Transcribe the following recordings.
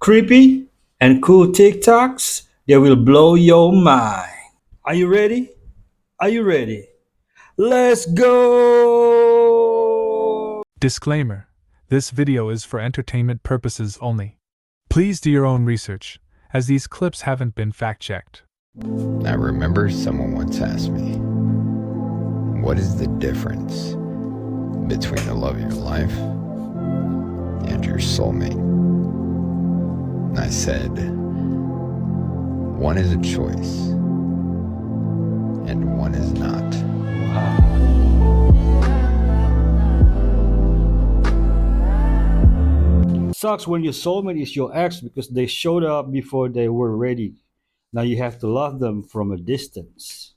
creepy, and cool TikToks that will blow your mind. Are you ready? Are you ready? Let's go! Disclaimer: this video is for entertainment purposes only. Please do your own research, as these clips haven't been fact-checked. I remember someone once asked me, what is the difference between the love of your life and your soulmate? And I said, one is a choice and one is not. Sucks when your soulmate is your ex because they showed up before they were ready. Now you have to love them from a distance.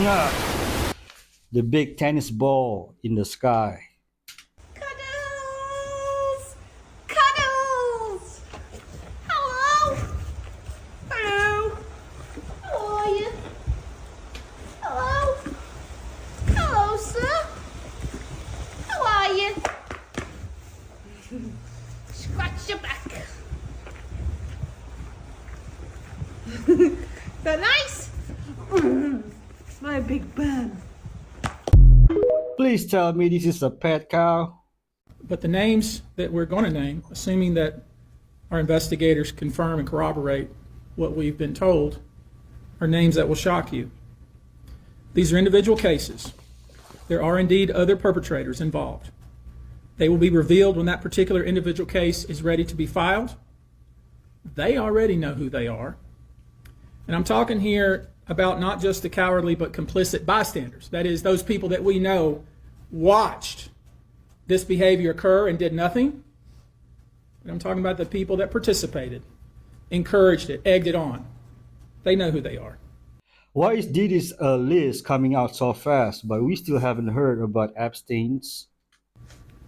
Ah, the big tennis ball in the sky. Cuddles! Cuddles! Hello? Hello? How are you? Hello? Hello, sir? How are you? Scratch your back. That nice? My big bun. Please tell me this is a pet cow. But the names that we're going to name, assuming that our investigators confirm and corroborate what we've been told, are names that will shock you. These are individual cases. There are indeed other perpetrators involved. They will be revealed when that particular individual case is ready to be filed. They already know who they are. And I'm talking here about not just the cowardly but complicit bystanders. That is, those people that we know watched this behavior occur and did nothing. And I'm talking about the people that participated, encouraged it, egged it on. They know who they are. Why is Didi's list coming out so fast, but we still haven't heard about Epstein's?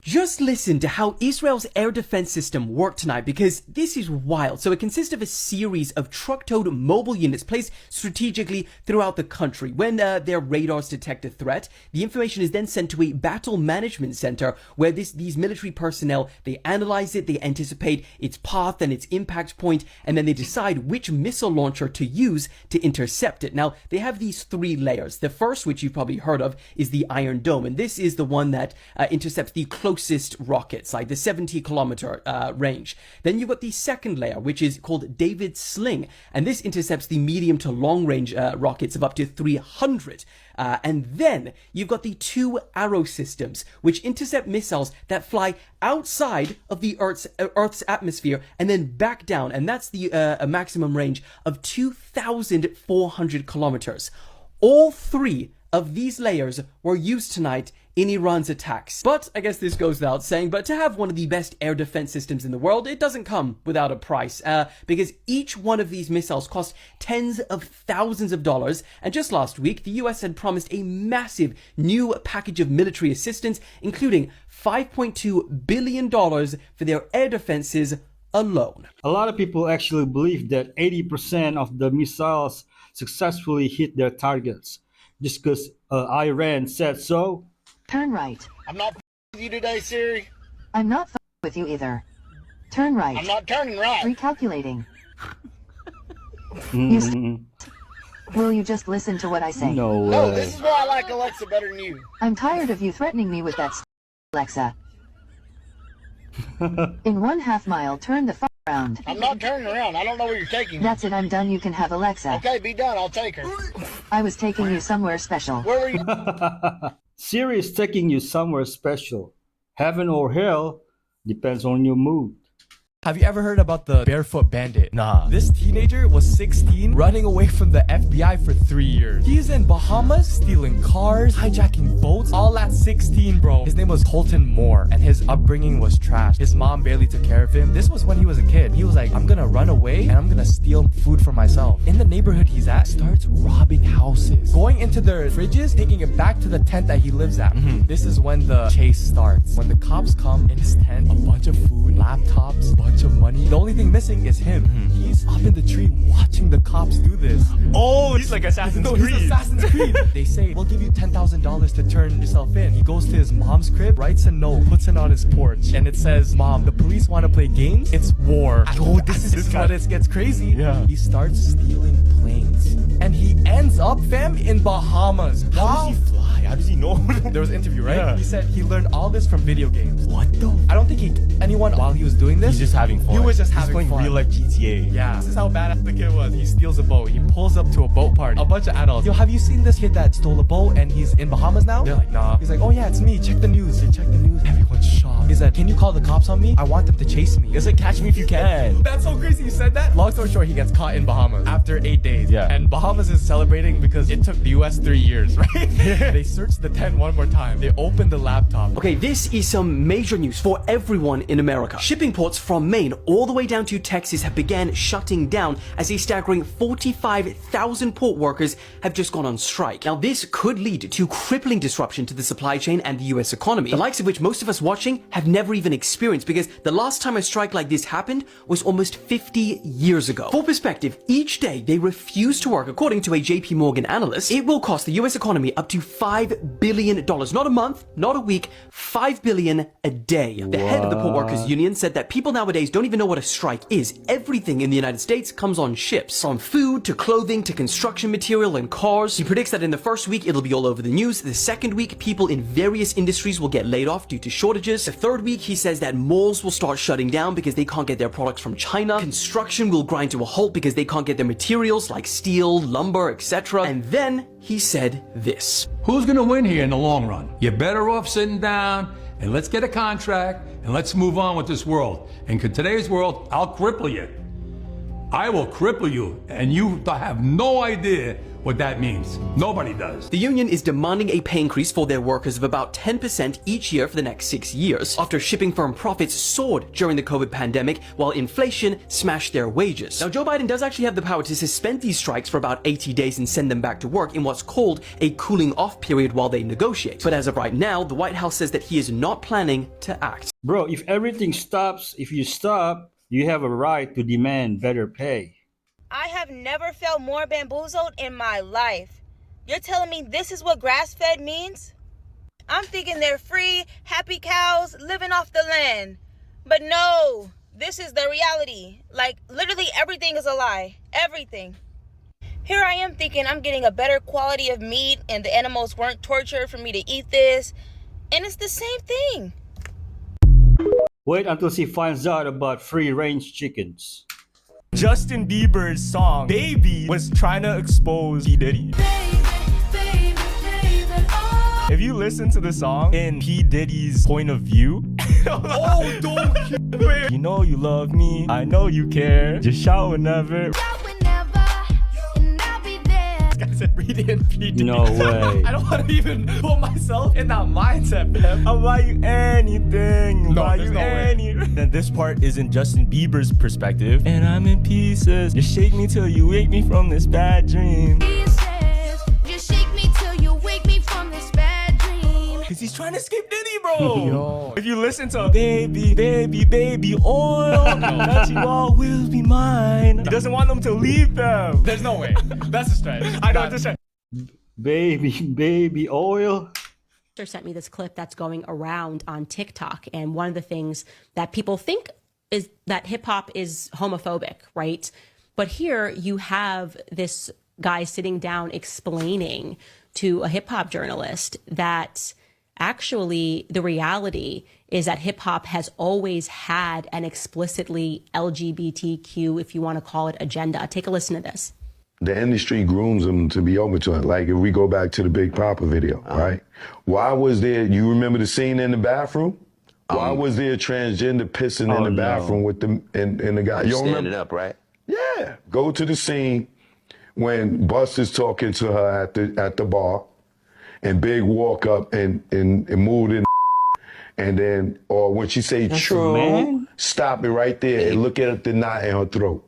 Just listen to how Israel's air defense system worked tonight, because this is wild. So it consists of a series of truck-towed mobile units placed strategically throughout the country. When their radars detect a threat, the information is then sent to a battle management center where these military personnel, they analyze it, they anticipate its path and its impact point, and then they decide which missile launcher to use to intercept it. Now, they have these three layers. The first, which you've probably heard of, is the Iron Dome, and this is the one that intercepts the closest rockets, like the 70-kilometer range. Then you've got the second layer, which is called David's Sling, and this intercepts the medium to long range rockets of up to 300. And then you've got the two arrow systems, which intercept missiles that fly outside of the Earth's atmosphere and then back down, and that's the a maximum range of 2,400 kilometers. All three of these layers were used tonight in Iran's attacks. But I guess this goes without saying, but to have one of the best air defense systems in the world, it doesn't come without a price, because each one of these missiles cost tens of thousands of dollars. And just last week, the US had promised a massive new package of military assistance, including $5.2 billion for their air defenses alone. A lot of people actually believe that 80% of the missiles successfully hit their targets. Just because Iran said so. Turn right. I'm not with you today, Siri. I'm not with you either. Turn right. I'm not turning right. Recalculating. Will you just listen to what I say? No way. No, this is why I like Alexa better than you. I'm tired of you threatening me with that Alexa. In 1/2 mile, turn the around. I'm not turning around. I don't know where you're taking me. That's it, I'm done. You can have Alexa. Okay, be done. I'll take her. I was taking you somewhere special. Where were you? Siri is taking you somewhere special. Heaven or hell depends on your mood. Have you ever heard about the barefoot bandit? Nah. This teenager was 16, running away from the FBI for 3 years. He's in Bahamas, stealing cars, hijacking boats, all at 16, bro. His name was Colton Moore, and his upbringing was trash. His mom barely took care of him. This was when he was a kid. He was like, I'm gonna run away, and I'm gonna steal food for myself. In the neighborhood he's at, starts robbing houses, going into their fridges, taking it back to the tent that he lives at. This is when the chase starts. When the cops come in his tent, a bunch of food, laptops, bunch of money. The only thing missing is him. He's up in the tree watching the cops do this. Oh, he's like Assassin's Creed. He's Assassin's Creed. They say, we'll give you $10,000 to turn yourself in. He goes to his mom's crib, writes a note, puts it on his porch, and it says, Mom, the police want to play games. It's war. Yo, this is when it gets crazy. Yeah. He starts stealing planes. And he ends up, fam, in Bahamas. How does he fly? How does he know? There was an interview, right? Yeah. He said he learned all this from video games. What the? I don't think he anyone while he was doing this. He's just having fun. He was just He's having playing fun. real life GTA. Yeah, this is how badass the kid was. He steals a boat. He pulls up to a boat party. A bunch of adults. Yo, have you seen this kid that stole a boat and he's in Bahamas now? They're like, nah. He's like, oh yeah, it's me. Check the news. They check the news. Everyone's shocked. He said, can you call the cops on me? I want them to chase me. It's like Catch Me If You Can. That's so crazy you said that. Long story short, he gets caught in Bahamas after 8 days. Yeah. And Bahamas is celebrating because it took the US 3 years, right? They searched the tent one more time. They opened the laptop. Okay, this is some major news for everyone in America. Shipping ports from Maine all the way down to Texas have began shutting down as a staggering 45,000 port workers have just gone on strike. Now, this could lead to crippling disruption to the supply chain and the US economy, the likes of which most of us watching have never even experienced, because the last time a strike like this happened was almost 50 years ago. For perspective, each day they refuse to work, according to a JP Morgan analyst, it will cost the US economy up to $5 billion. Not a month, not a week, $5 billion a day. The head of the Port Workers Union said that people nowadays don't even know what a strike is. Everything in the United States comes on ships, from food to clothing to construction material and cars. He predicts that in the first week it'll be all over the news. The second week, people in various industries will get laid off due to shortages. The third week, he says that malls will start shutting down because they can't get their products from China. Construction will grind to a halt because they can't get their materials like steel, lumber, etc. And then he said this. Who's going to win here in the long run? You're better off sitting down and let's get a contract and let's move on with this world. And in today's world, I'll cripple you. I will cripple you, and you have no idea what that means. Nobody does. The union is demanding a pay increase for their workers of about 10% each year for the next 6 years, after shipping firm profits soared during the COVID pandemic while inflation smashed their wages. Now, Joe Biden does actually have the power to suspend these strikes for about 80 days and send them back to work in what's called a cooling off period while they negotiate. But as of right now, the White House says that he is not planning to act. Bro, if everything stops, if you stop, you have a right to demand better pay. I have never felt more bamboozled in my life. You're telling me this is what grass-fed means? I'm thinking they're free, happy cows living off the land. But no, this is the reality. Like, literally everything is a lie. Everything. Here I am thinking I'm getting a better quality of meat and the animals weren't tortured for me to eat this. And it's the same thing. Wait until she finds out about free-range chickens. Justin Bieber's song Baby was trying to expose P. Diddy. If you listen to the song in P. Diddy's point of view, Oh, don't you know you love me, I know you care, just shout whenever. I said read it in P. Diddy. No way. I don't want to even put myself in that mindset, man. I'll buy you anything. No, buy there's you no way. Then this part is in Justin Bieber's perspective. And I'm in pieces. Just shake me till you wake me from this bad dream. Just shake me till you wake me from this bad dream. Cause he's trying to skip Diddy, bro. Yo. If you listen to Baby, Baby, Baby Oil, that you all will be mine. He doesn't want them to leave them. There's no way. That's a stretch. I know, it's a stretch. Baby oil. Sent me this clip that's going around on TikTok, and one of the things that people think is that hip hop is homophobic, right? But here you have this guy sitting down explaining to a hip hop journalist that actually the reality is that hip hop has always had an explicitly LGBTQ, if you want to call it, agenda. Take a listen to this. The industry grooms them to be open to it. Like if we go back to the Big Papa video, right? Why was there, you remember the scene in the bathroom Why was there a transgender pissing in the bathroom with the and the guy? You don't Standing remember? up, right? Yeah. Go to the scene when Buster's talking to her at the bar, and Big walk up and moved in, and then or when she say That's true, man. stop it right there and look at the knot in her throat.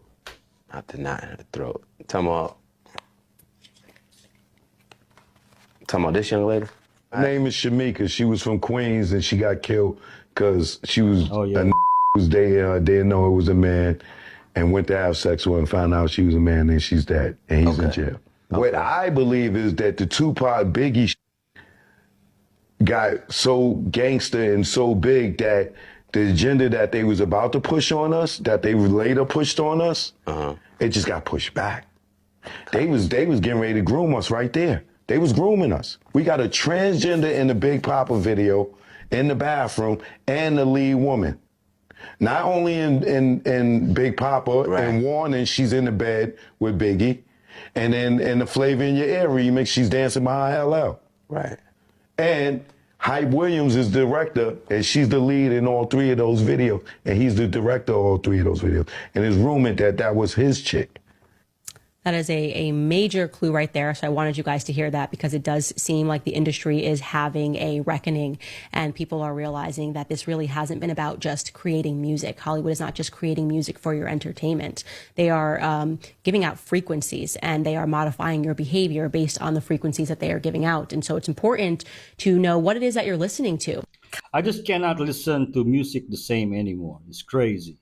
Not the knot in her throat. Talking about this young lady. Her name is Shamika. She was from Queens and she got killed because she was a was dating her, didn't know it was a man, and went to have sex with her and found out she was a man, and she's dead, and he's in jail. What I believe is that the Tupac Biggie got so gangster and so big that the agenda that they was about to push on us, that they later pushed on us, it just got pushed back. They was getting ready to groom us right there. They was grooming us. We got a transgender in the Big Papa video in the bathroom and the lead woman. Not only in Big Papa and Warning, she's in the bed with Biggie. And then in the Flavor in Your Ear remix, she's dancing behind LL. Right. And Hype Williams is director, and she's the lead in all three of those videos. And he's the director of all three of those videos. And it's rumored that that was his chick. That is a major clue right there. So I wanted you guys to hear that because it does seem like the industry is having a reckoning and people are realizing that this really hasn't been about just creating music. Hollywood is not just creating music for your entertainment. They are giving out frequencies and they are modifying your behavior based on the frequencies that they are giving out. And so it's important to know what it is that you're listening to. I just cannot listen to music the same anymore. It's crazy.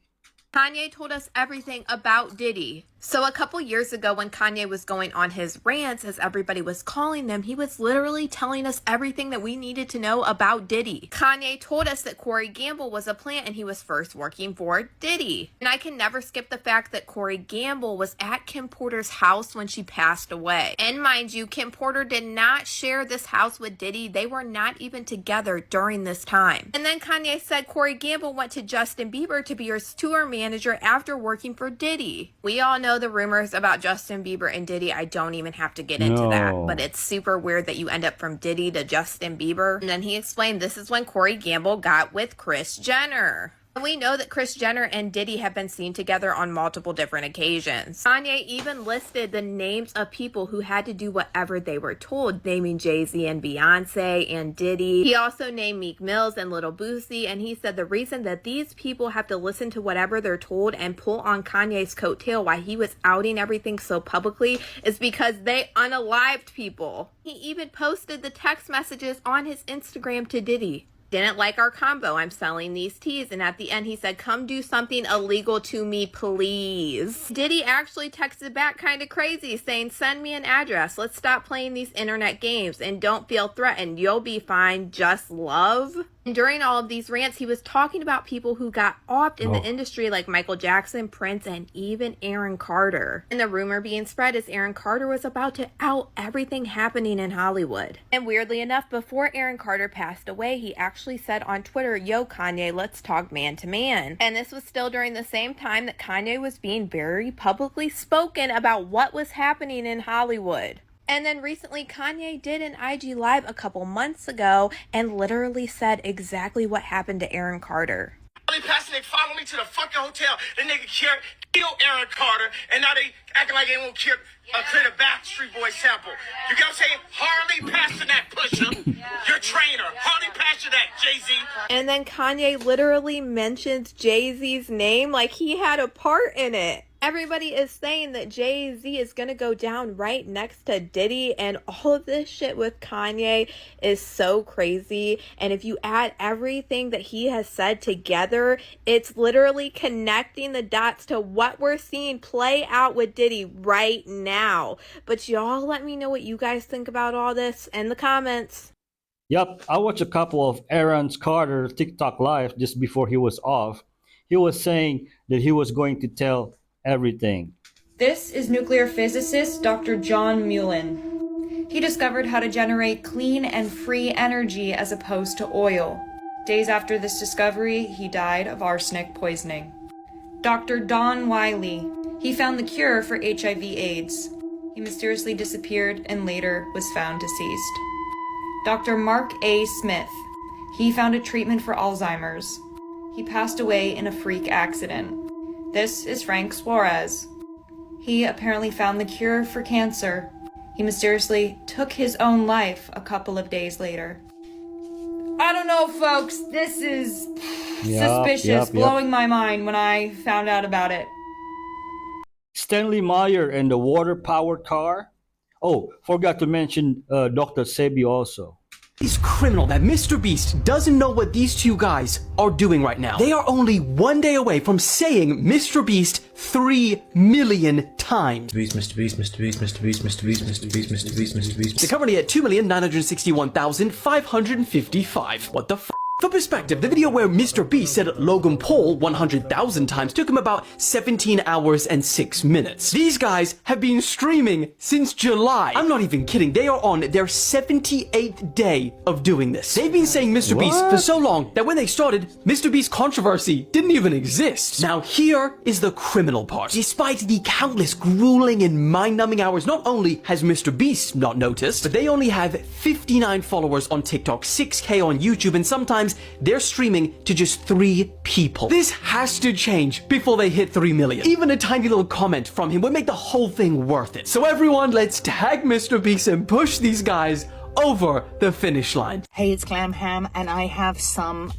Kanye told us everything about Diddy. So a couple years ago when Kanye was going on his rants, as everybody was calling them, he was literally telling us everything that we needed to know about Diddy. Kanye told us that Corey Gamble was a plant and he was first working for Diddy. And I can never skip the fact that Corey Gamble was at Kim Porter's house when she passed away. And mind you, Kim Porter did not share this house with Diddy. They were not even together during this time. And then Kanye said Corey Gamble went to Justin Bieber to be his tour manager after working for Diddy. We all know the rumors about Justin Bieber and Diddy. I don't even have to get into that, but it's super weird that you end up from Diddy to Justin Bieber. And then he explained this is when Corey Gamble got with Kris Jenner. And we know that Kris Jenner and Diddy have been seen together on multiple different occasions. Kanye even listed the names of people who had to do whatever they were told, naming Jay-Z and Beyonce and Diddy. He also named Meek Mills and Lil Boosie, and he said the reason that these people have to listen to whatever they're told and pull on Kanye's coattail while he was outing everything so publicly is because they unalived people. He even posted the text messages on his Instagram to Diddy. Didn't like our combo, I'm selling these teas. And at the end he said, come do something illegal to me, please. Diddy actually texted back kind of crazy saying, send me an address. Let's stop playing these internet games and don't feel threatened. You'll be fine. Just love. And during all of these rants, he was talking about people who got offed in the industry like Michael Jackson, Prince, and even Aaron Carter. And the rumor being spread is Aaron Carter was about to out everything happening in Hollywood. And weirdly enough, before Aaron Carter passed away, he actually said on Twitter, yo, Kanye, let's talk man to man. And this was still during the same time that Kanye was being very publicly spoken about what was happening in Hollywood. And then recently, Kanye did an IG Live a couple months ago and literally said exactly what happened to Aaron Carter. Harley passing, they follow me to the fucking hotel. The nigga killed Aaron Carter, and now they acting like they won't clear the Backstreet Boys sample. You get what I'm saying? Harley passing that pusher, your trainer. Harley passing that, Jay-Z. And then Kanye literally mentions Jay-Z's name like he had a part in it. Everybody is saying that Jay-Z is going to go down right next to Diddy, and all of this shit with Kanye is so crazy. And if you add everything that he has said together, it's literally connecting the dots to what we're seeing play out with Diddy right now. But y'all let me know what you guys think about all this in the comments. Yep, I watched a couple of Aaron Carter TikTok live just before he was off. He was saying that he was going to tell everything. This is nuclear physicist Dr. John Mullen. He discovered how to generate clean and free energy as opposed to oil. Days after this discovery, he died of arsenic poisoning. Dr. Don Wiley. He found the cure for HIV/AIDS. He mysteriously disappeared and later was found deceased. Dr. Mark A. Smith. He found a treatment for Alzheimer's. He passed away in a freak accident. This is Frank Suarez. He apparently found the cure for cancer. He mysteriously took his own life a couple of days later. I don't know, folks. This is suspicious, blowing my mind when I found out about it. Stanley Meyer and the water-powered car. Oh, forgot to mention Dr. Sebi also. It's criminal that Mr. Beast doesn't know what these two guys are doing right now. They are only one day away from saying Mr. Beast 3 million times. Mr. Beast, Mr. Beast, Mr. Beast, Mr. Beast, Mr. Beast, Mr. Beast, Mr. Beast. They're currently at 2,961,555. What the f? For perspective, the video where Mr. Beast said Logan Paul 100,000 times took him about 17 hours and 6 minutes. These guys have been streaming since July. I'm not even kidding. They are on their 78th day of doing this. They've been saying Mr. Beast for so long that when they started, Mr. Beast controversy didn't even exist. Now here is the criminal part. Despite the countless grueling and mind-numbing hours, not only has Mr. Beast not noticed, but they only have 59 followers on TikTok, 6K on YouTube, and sometimes they're streaming to just 3 people. This has to change before they hit 3 million. Even a tiny little comment from him would make the whole thing worth it. So everyone, let's tag Mr. Beast and push these guys over the finish line. Hey, it's Glam Ham, and I have some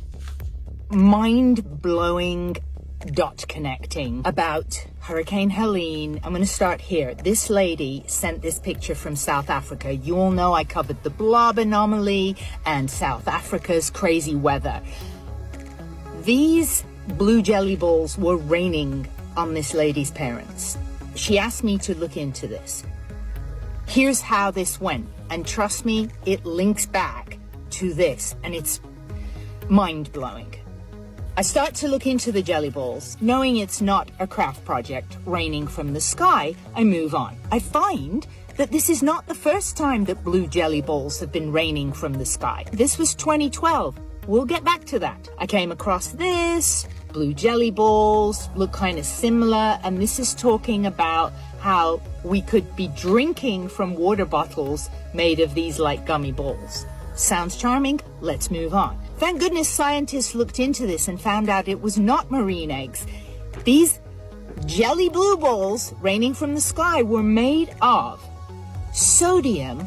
mind-blowing dot connecting about Hurricane Helene. I'm going to start here. This lady sent this picture from South Africa. You all know I covered the blob anomaly and South Africa's crazy weather. These blue jelly balls were raining on this lady's parents. She asked me to look into this. Here's how this went, and trust me, it links back to this, and it's mind-blowing. I start to look into the jelly balls. Knowing it's not a craft project raining from the sky, I move on. I find that this is not the first time that blue jelly balls have been raining from the sky. This was 2012. We'll get back to that. I came across this. Blue jelly balls look kind of similar, and this is talking about how we could be drinking from water bottles made of these like gummy balls. Sounds charming? Let's move on. Thank goodness scientists looked into this and found out it was not marine eggs. These jelly blue balls raining from the sky were made of sodium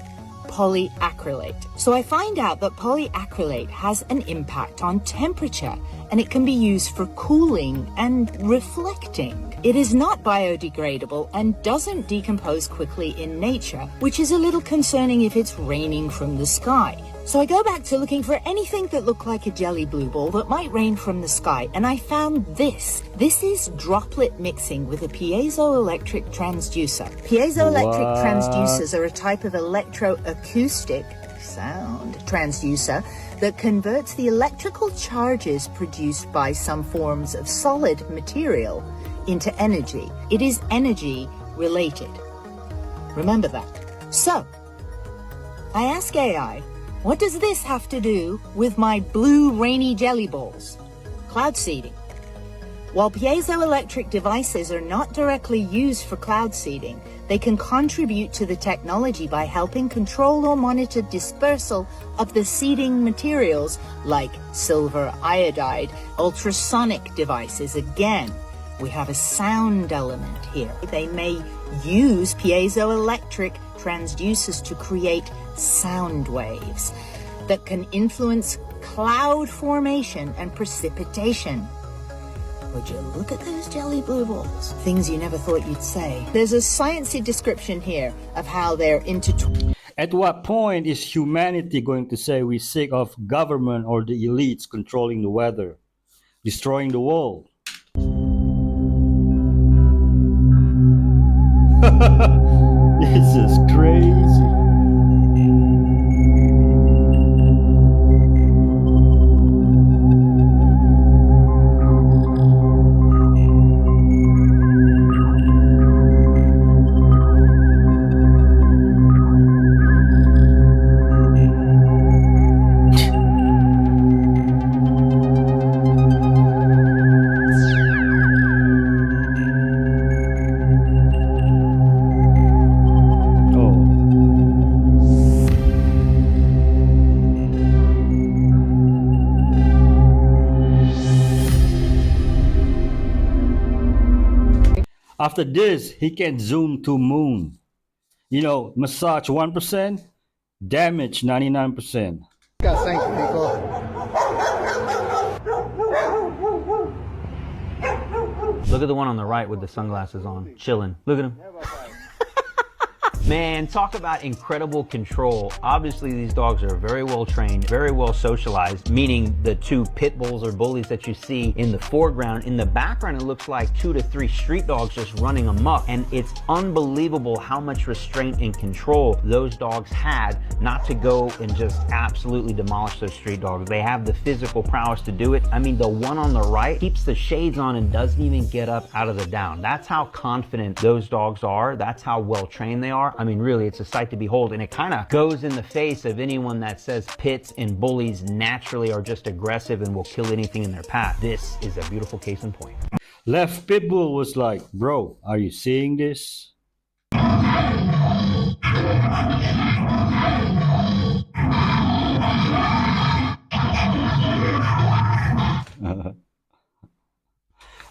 polyacrylate. So I find out that polyacrylate has an impact on temperature, and it can be used for cooling and reflecting. It is not biodegradable and doesn't decompose quickly in nature, which is a little concerning if it's raining from the sky. So I go back to looking for anything that looked like a jelly blue ball that might rain from the sky, and I found this. This is droplet mixing with a piezoelectric transducer. Piezoelectric transducers are a type of electroacoustic sound transducer that converts the electrical charges produced by some forms of solid material into energy. It is energy related. Remember that. So, I ask AI, what does this have to do with my blue rainy jelly balls? Cloud seeding. While piezoelectric devices are not directly used for cloud seeding, they can contribute to the technology by helping control or monitor dispersal of the seeding materials like silver iodide, ultrasonic devices. Again, we have a sound element here. They may use piezoelectric transducers to create sound waves that can influence cloud formation and precipitation. Would you look at those jelly blue balls? Things you never thought you'd say. There's a sciencey description here of how they're intertwined. At what point is humanity going to say we're sick of government or the elites controlling the weather, destroying the world? This is crazy. After this, he can zoom to moon. You know, massage 1%, damage 99%. Look at the one on the right with the sunglasses on, chilling. Look at him. Man, talk about incredible control. Obviously, these dogs are very well trained, very well socialized, meaning the two pit bulls or bullies that you see in the foreground. In the background, it looks like 2 to 3 street dogs just running amok. And it's unbelievable how much restraint and control those dogs had not to go and just absolutely demolish those street dogs. They have the physical prowess to do it. I mean, the one on the right keeps the shades on and doesn't even get up out of the down. That's how confident those dogs are. That's how well trained they are. I mean, really, it's a sight to behold, and it kind of goes in the face of anyone that says pits and bullies naturally are just aggressive and will kill anything in their path. This is a beautiful case in point. Left Pitbull was like, bro, are you seeing this?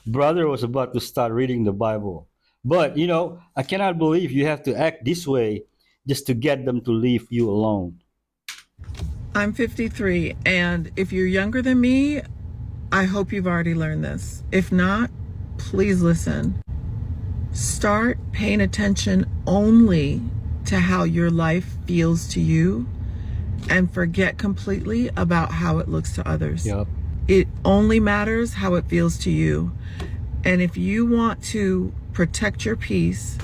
Brother was about to start reading the Bible. But, you know, I cannot believe you have to act this way just to get them to leave you alone. I'm 53, and if you're younger than me, I hope you've already learned this. If not, please listen. Start paying attention only to how your life feels to you and forget completely about how it looks to others. Yep. It only matters how it feels to you. And if you want to protect your peace,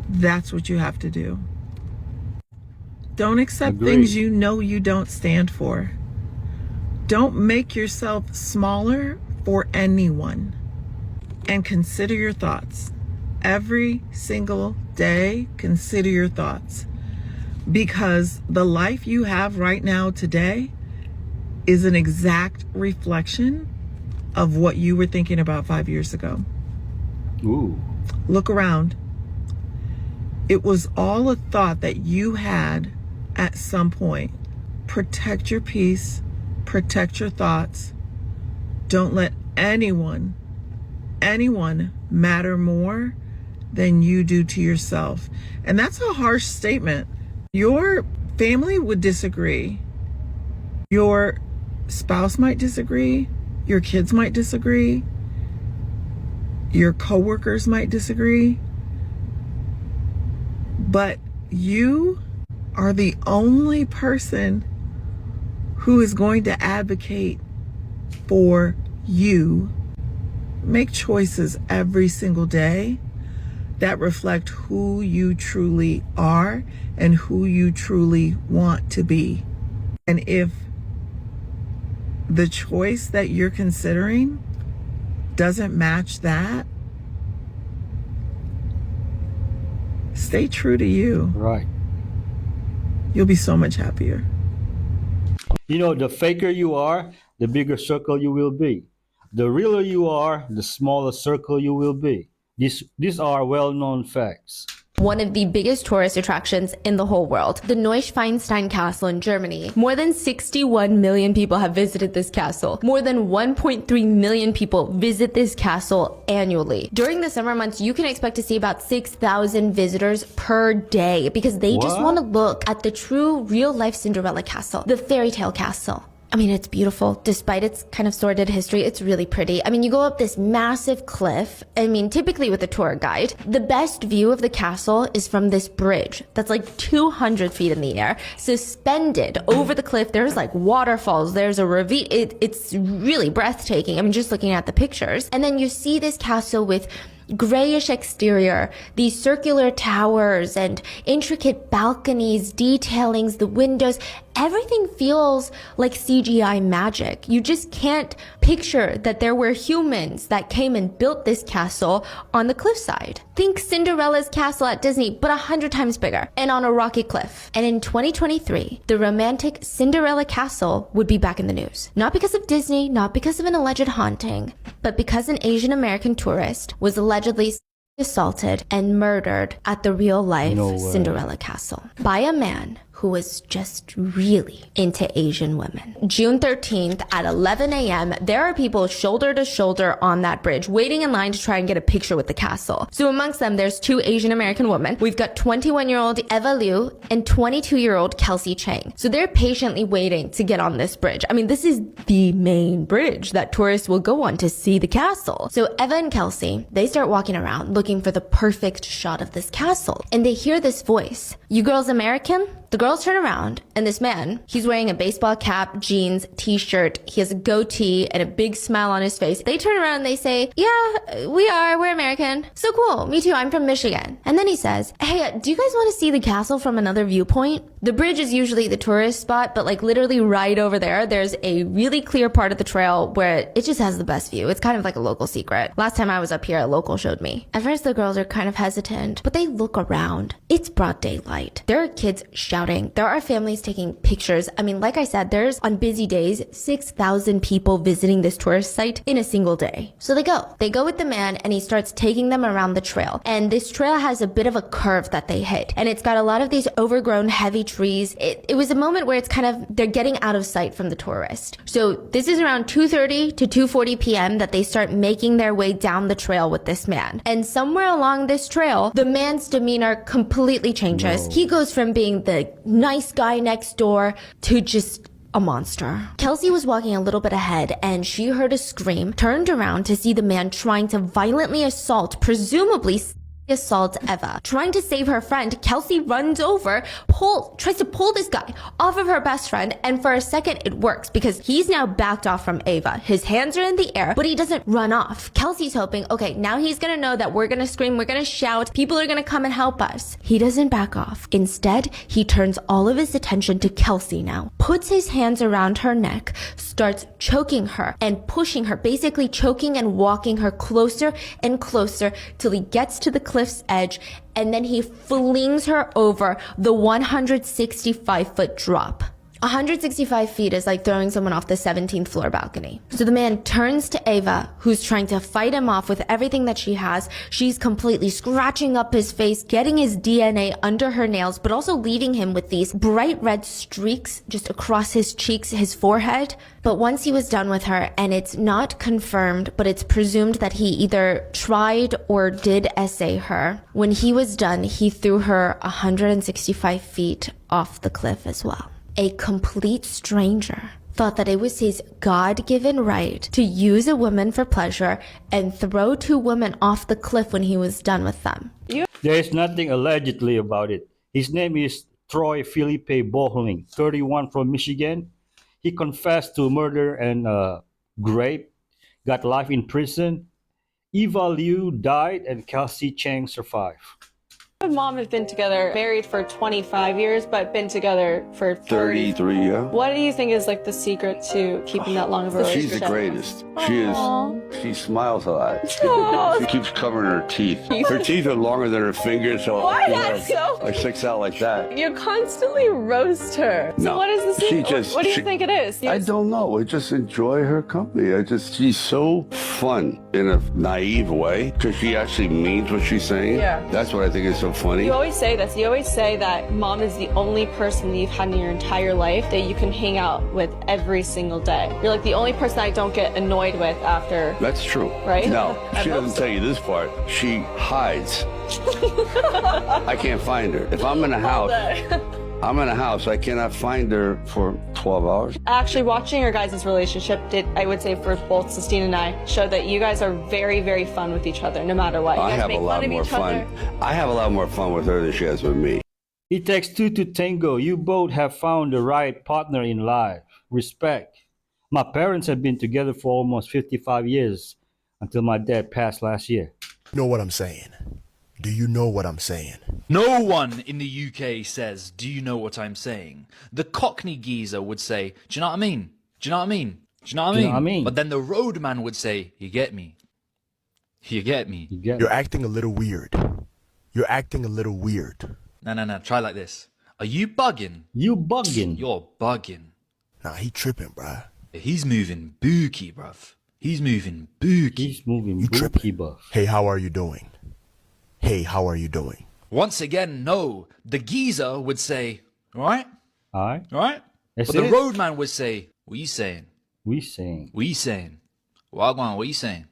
that's what you have to do. Don't accept Agreed. things you know you don't stand for. Don't make yourself smaller for anyone. And consider your thoughts. Every single day, consider your thoughts. Because the life you have right now today is an exact reflection of what you were thinking about 5 years ago. Ooh. Look around. It was all a thought that you had at some point. Protect your peace, protect your thoughts. Don't let anyone matter more than you do to yourself. And that's a harsh statement. Your family would disagree. Your spouse might disagree. Your kids might disagree. Your coworkers might disagree. But you are the only person who is going to advocate for you. Make choices every single day that reflect who you truly are and who you truly want to be. And if the choice that you're considering doesn't match that, stay true to you. Right. You'll be so much happier. You know, the faker you are, the bigger circle you will be. The realer you are, the smaller circle you will be. These are well-known facts. One of the biggest tourist attractions in the whole world, the Neuschwanstein Castle in Germany. More than 61 million people have visited this castle. More than 1.3 million people visit this castle annually. During the summer months, you can expect to see about 6,000 visitors per day because they just want to look at the true real-life Cinderella castle, the fairy tale castle. I mean, it's beautiful. Despite its kind of sordid history, it's really pretty. I mean, you go up this massive cliff. I mean, typically with a tour guide, the best view of the castle is from this bridge that's like 200 feet in the air. Suspended over the cliff, there's like waterfalls, there's a ravine. It's really breathtaking. I mean, just looking at the pictures. And then you see this castle with grayish exterior, these circular towers and intricate balconies, detailings, the windows. Everything feels like CGI magic. You just can't picture that there were humans that came and built this castle on the cliffside. Think Cinderella's castle at Disney, but 100 times bigger and on a rocky cliff. And in 2023, the romantic Cinderella castle would be back in the news. Not because of Disney, not because of an alleged haunting, but because an Asian American tourist was allegedly assaulted and murdered at the real-life Cinderella castle by a man who was just really into Asian women. June 13th at 11 a.m., there are people shoulder to shoulder on that bridge waiting in line to try and get a picture with the castle. So amongst them, there's 2 Asian American women. We've got 21-year-old Eva Liu and 22-year-old Kelsey Chang. So they're patiently waiting to get on this bridge. I mean, this is the main bridge that tourists will go on to see the castle. So Eva and Kelsey, they start walking around looking for the perfect shot of this castle. And they hear this voice. "You girls American?" The girls turn around, and this man, he's wearing a baseball cap, jeans, t-shirt, he has a goatee, and a big smile on his face. They turn around and they say, "Yeah, we're American." "So cool, me too, I'm from Michigan." And then he says, "Hey, do you guys want to see the castle from another viewpoint?" The bridge is usually the tourist spot, but like literally right over there, there's a really clear part of the trail where it just has the best view. It's kind of like a local secret. Last time I was up here, a local showed me. At first, the girls are kind of hesitant, but they look around. It's broad daylight. There are kids shouting. There are families taking pictures. I mean, like I said, there's on busy days, 6,000 people visiting this tourist site in a single day. So they go. They go with the man and he starts taking them around the trail. And this trail has a bit of a curve that they hit. And it's got a lot of these overgrown heavy trees. It was a moment where it's kind of, they're getting out of sight from the tourist. So this is around 2:30 to 2:40 p.m. that they start making their way down the trail with this man. And somewhere along this trail, the man's demeanor completely changes. He goes from being the nice guy next door to just a monster. Kelsey was walking a little bit ahead and she heard a scream, turned around to see the man trying to violently assault, presumably assaults Eva. Trying to save her friend, Kelsey runs over, tries to pull this guy off of her best friend, and for a second it works because he's now backed off from Eva. His hands are in the air, but he doesn't run off. Kelsey's hoping, okay, now he's gonna know that we're gonna scream, we're gonna shout, people are gonna come and help us. He doesn't back off. Instead, he turns all of his attention to Kelsey now, puts his hands around her neck, starts choking her and pushing her, basically choking and walking her closer and closer till he gets to the cliff's edge, and then he flings her over the 165-foot drop. 165 feet is like throwing someone off the 17th floor balcony. So the man turns to Ava, who's trying to fight him off with everything that she has. She's completely scratching up his face, getting his DNA under her nails, but also leaving him with these bright red streaks just across his cheeks, his forehead. But once he was done with her, and it's not confirmed, but it's presumed that he either tried or did essay her. When he was done, he threw her 165 feet off the cliff as well. A complete stranger thought that it was his God-given right to use a woman for pleasure and throw 2 women off the cliff when he was done with them. There is nothing allegedly about it. His name is Troy Philippe Bohling, 31, from Michigan. He confessed to murder and rape, got life in prison. Eva Liu died and Kelsey Chang survived. My mom have been together, married for 25 years, but been together for 33, yeah. What do you think is like the secret to keeping that long of a relationship? She's the greatest. Aww. She smiles a lot. Aww. She keeps covering her teeth. Her teeth are longer than her fingers, so Why not so? like sticks out like that. You constantly roast her. So No. what is the secret? What do you think it is? I don't know. I just enjoy her company. She's so fun in a naive way because she actually means what she's saying. Yeah. That's what I think is so funny. You always say this. You always say that mom is the only person that you've had in your entire life that you can hang out with every single day. You're like the only person I don't get annoyed with after. That's true. Right? No, I she hope doesn't so. tell you this part. She hides. I can't find her. If I'm in a house, I cannot find her for 12 hours. Actually, watching your guys' relationship did, I would say, for both Sistine and I, showed that you guys are very, very fun with each other, no matter what. You I guys have make a lot fun of more each fun. other. I have a lot more fun with her than she has with me. It takes 2 to tango. You both have found the right partner in life. Respect. My parents have been together for almost 55 years until my dad passed last year. You know what I'm saying? Do you know what I'm saying? No one in the UK says, do you know what I'm saying? The Cockney geezer would say, do you know what I mean? Do you know what I mean? Do you know what I Do you mean? know what I mean? But then the roadman would say, you get me. You get me. You're acting a little weird. You're acting a little weird. No. Try like this. Are you bugging? You bugging. You're bugging. Nah, he tripping, bruh. He's moving bookie, bruv. He's moving bookie. He's moving You bookie, tripping. buff. Hey, how are you doing? Hey, how are you doing? Once again, no. The geezer would say, Right? Alright? Right? That's But the it. roadman would say, what you saying? We saying. What you saying? Wagwan, what you saying?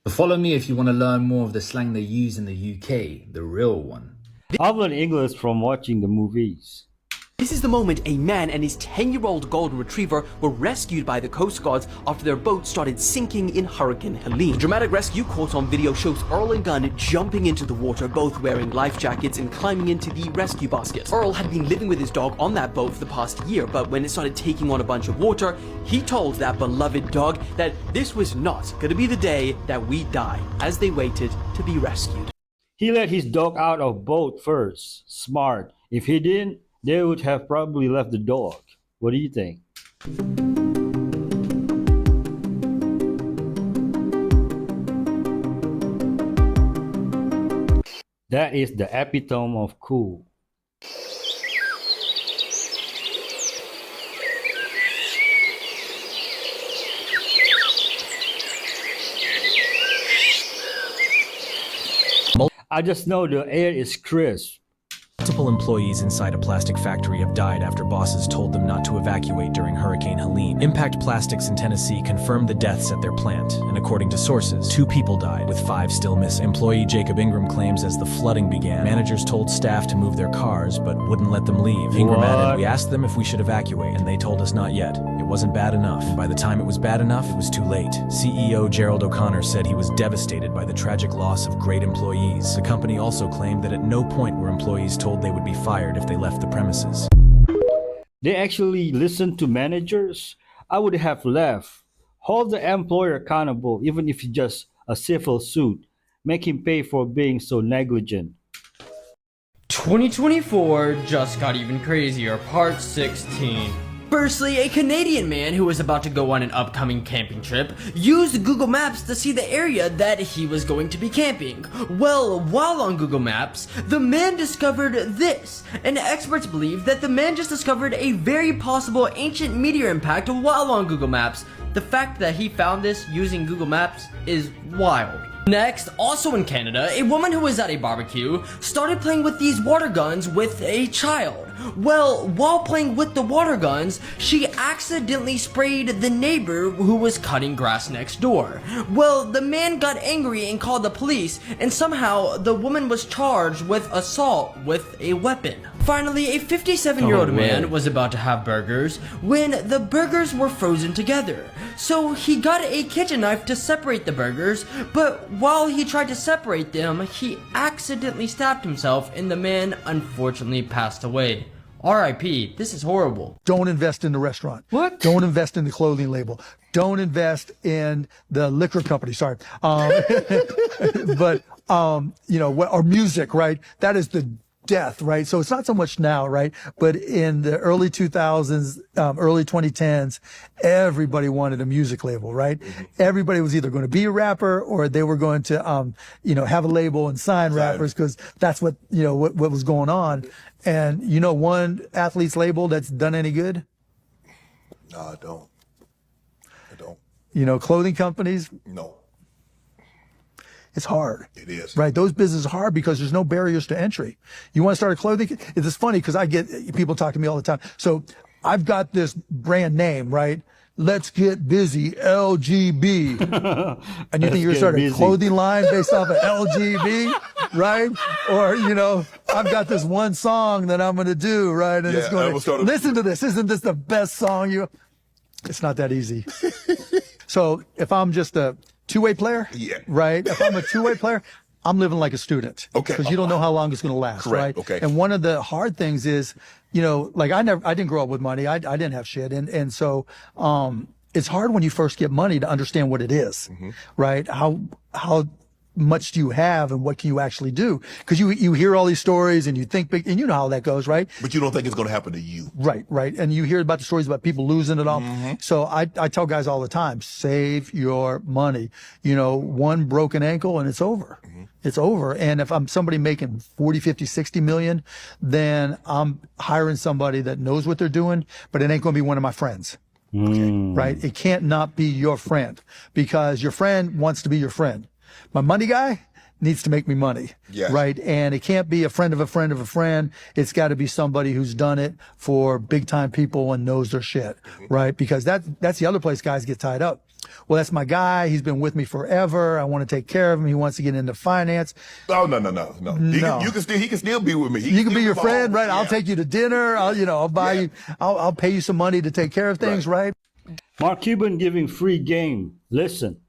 So follow me if you want to learn more of the slang they use in the UK, the real one. I've learned English from watching the movies. This is the moment a man and his 10-year-old golden retriever were rescued by the Coast Guards after their boat started sinking in Hurricane Helene. The dramatic rescue caught on video shows Earl and Gunn jumping into the water, both wearing life jackets and climbing into the rescue basket. Earl had been living with his dog on that boat for the past year, but when it started taking on a bunch of water, he told that beloved dog that this was not going to be the day that we die, as they waited to be rescued. He let his dog out of boat first. Smart. If he didn't, they would have probably left the dog. What do you think? That is the epitome of cool. I just know the air is crisp. Multiple employees inside a plastic factory have died after bosses told them not to evacuate during Hurricane Helene. Impact Plastics in Tennessee confirmed the deaths at their plant, and according to sources, 2 people died, with 5 still missing. Employee Jacob Ingram claims as the flooding began, managers told staff to move their cars, but wouldn't let them leave. Ingram added, "We asked them if we should evacuate, and they told us not yet. It wasn't bad enough, and by the time it was bad enough, it was too late." CEO Gerald O'Connor said he was devastated by the tragic loss of great employees. The company also claimed that at no point were employees told they would be fired if they left the premises. They actually listen to managers? I would have left. Hold the employer accountable, even if it's just a civil suit. Make him pay for being so negligent. 2024 just got even crazier, part 16. Firstly, a Canadian man who was about to go on an upcoming camping trip used Google Maps to see the area that he was going to be camping. Well, while on Google Maps, the man discovered this, and experts believe that the man just discovered a very possible ancient meteor impact while on Google Maps. The fact that he found this using Google Maps is wild. Next, also in Canada, a woman who was at a barbecue started playing with these water guns with a child. Well, while playing with the water guns, she accidentally sprayed the neighbor who was cutting grass next door. Well, the man got angry and called the police, and somehow the woman was charged with assault with a weapon. Finally, a 57-year-old man was about to have burgers when the burgers were frozen together. So he got a kitchen knife to separate the burgers, but while he tried to separate them, he accidentally stabbed himself and the man unfortunately passed away. RIP, this is horrible. Don't invest in the restaurant. What? Don't invest in the clothing label. Don't invest in the liquor company. Sorry. But, or music, right? That is the death, right? So it's not so much now, right? But in the early 2000s, early 2010s, everybody wanted a music label, right? Everybody was either going to be a rapper or they were going to, have a label and sign rappers because that's what, what was going on. And one athlete's label that's done any good? No, I don't. Clothing companies? No. It's hard. It is. Right. Those businesses are hard because there's no barriers to entry. You want to start a clothing? It's funny because I get people talk to me all the time. So I've got this brand name, right? Let's Get Busy, LGB. And you think you're going to start a clothing line based off of LGB, right? Or, I've got this one song that I'm going to do, right? And it's going to, listen to this. Isn't this the best song It's not that easy. So if I'm just a two-way player, right? If I'm a two-way player, I'm living like a student. Okay. Because you don't know how long it's going to last, Correct. right? Okay. And one of the hard things is, I didn't grow up with money. I didn't have shit. And so, it's hard when you first get money to understand what it is, right? How much do you have and what can you actually do? Because you hear all these stories and you think big, and you know how that goes, right? But you don't think it's going to happen to you. Right. And you hear about the stories about people losing it all. So I tell guys all the time, save your money. One broken ankle and it's over. It's over. And if I'm somebody making 40, 50, 60 million, then I'm hiring somebody that knows what they're doing, but it ain't going to be one of my friends. Right? It can't not be your friend because your friend wants to be your friend. My money guy, needs to make me money. Yes. Right. And it can't be a friend of a friend of a friend. It's got to be somebody who's done it for big time people and knows their shit. Right. Because that's the other place guys get tied up. Well, that's my guy. He's been with me forever. I want to take care of him. He wants to get into finance. Oh, no. He can still be with me. You can be your friend, right? Yeah. I'll take you to dinner. I'll buy you. I'll pay you some money to take care of things, right? Mark Cuban giving free game. Listen.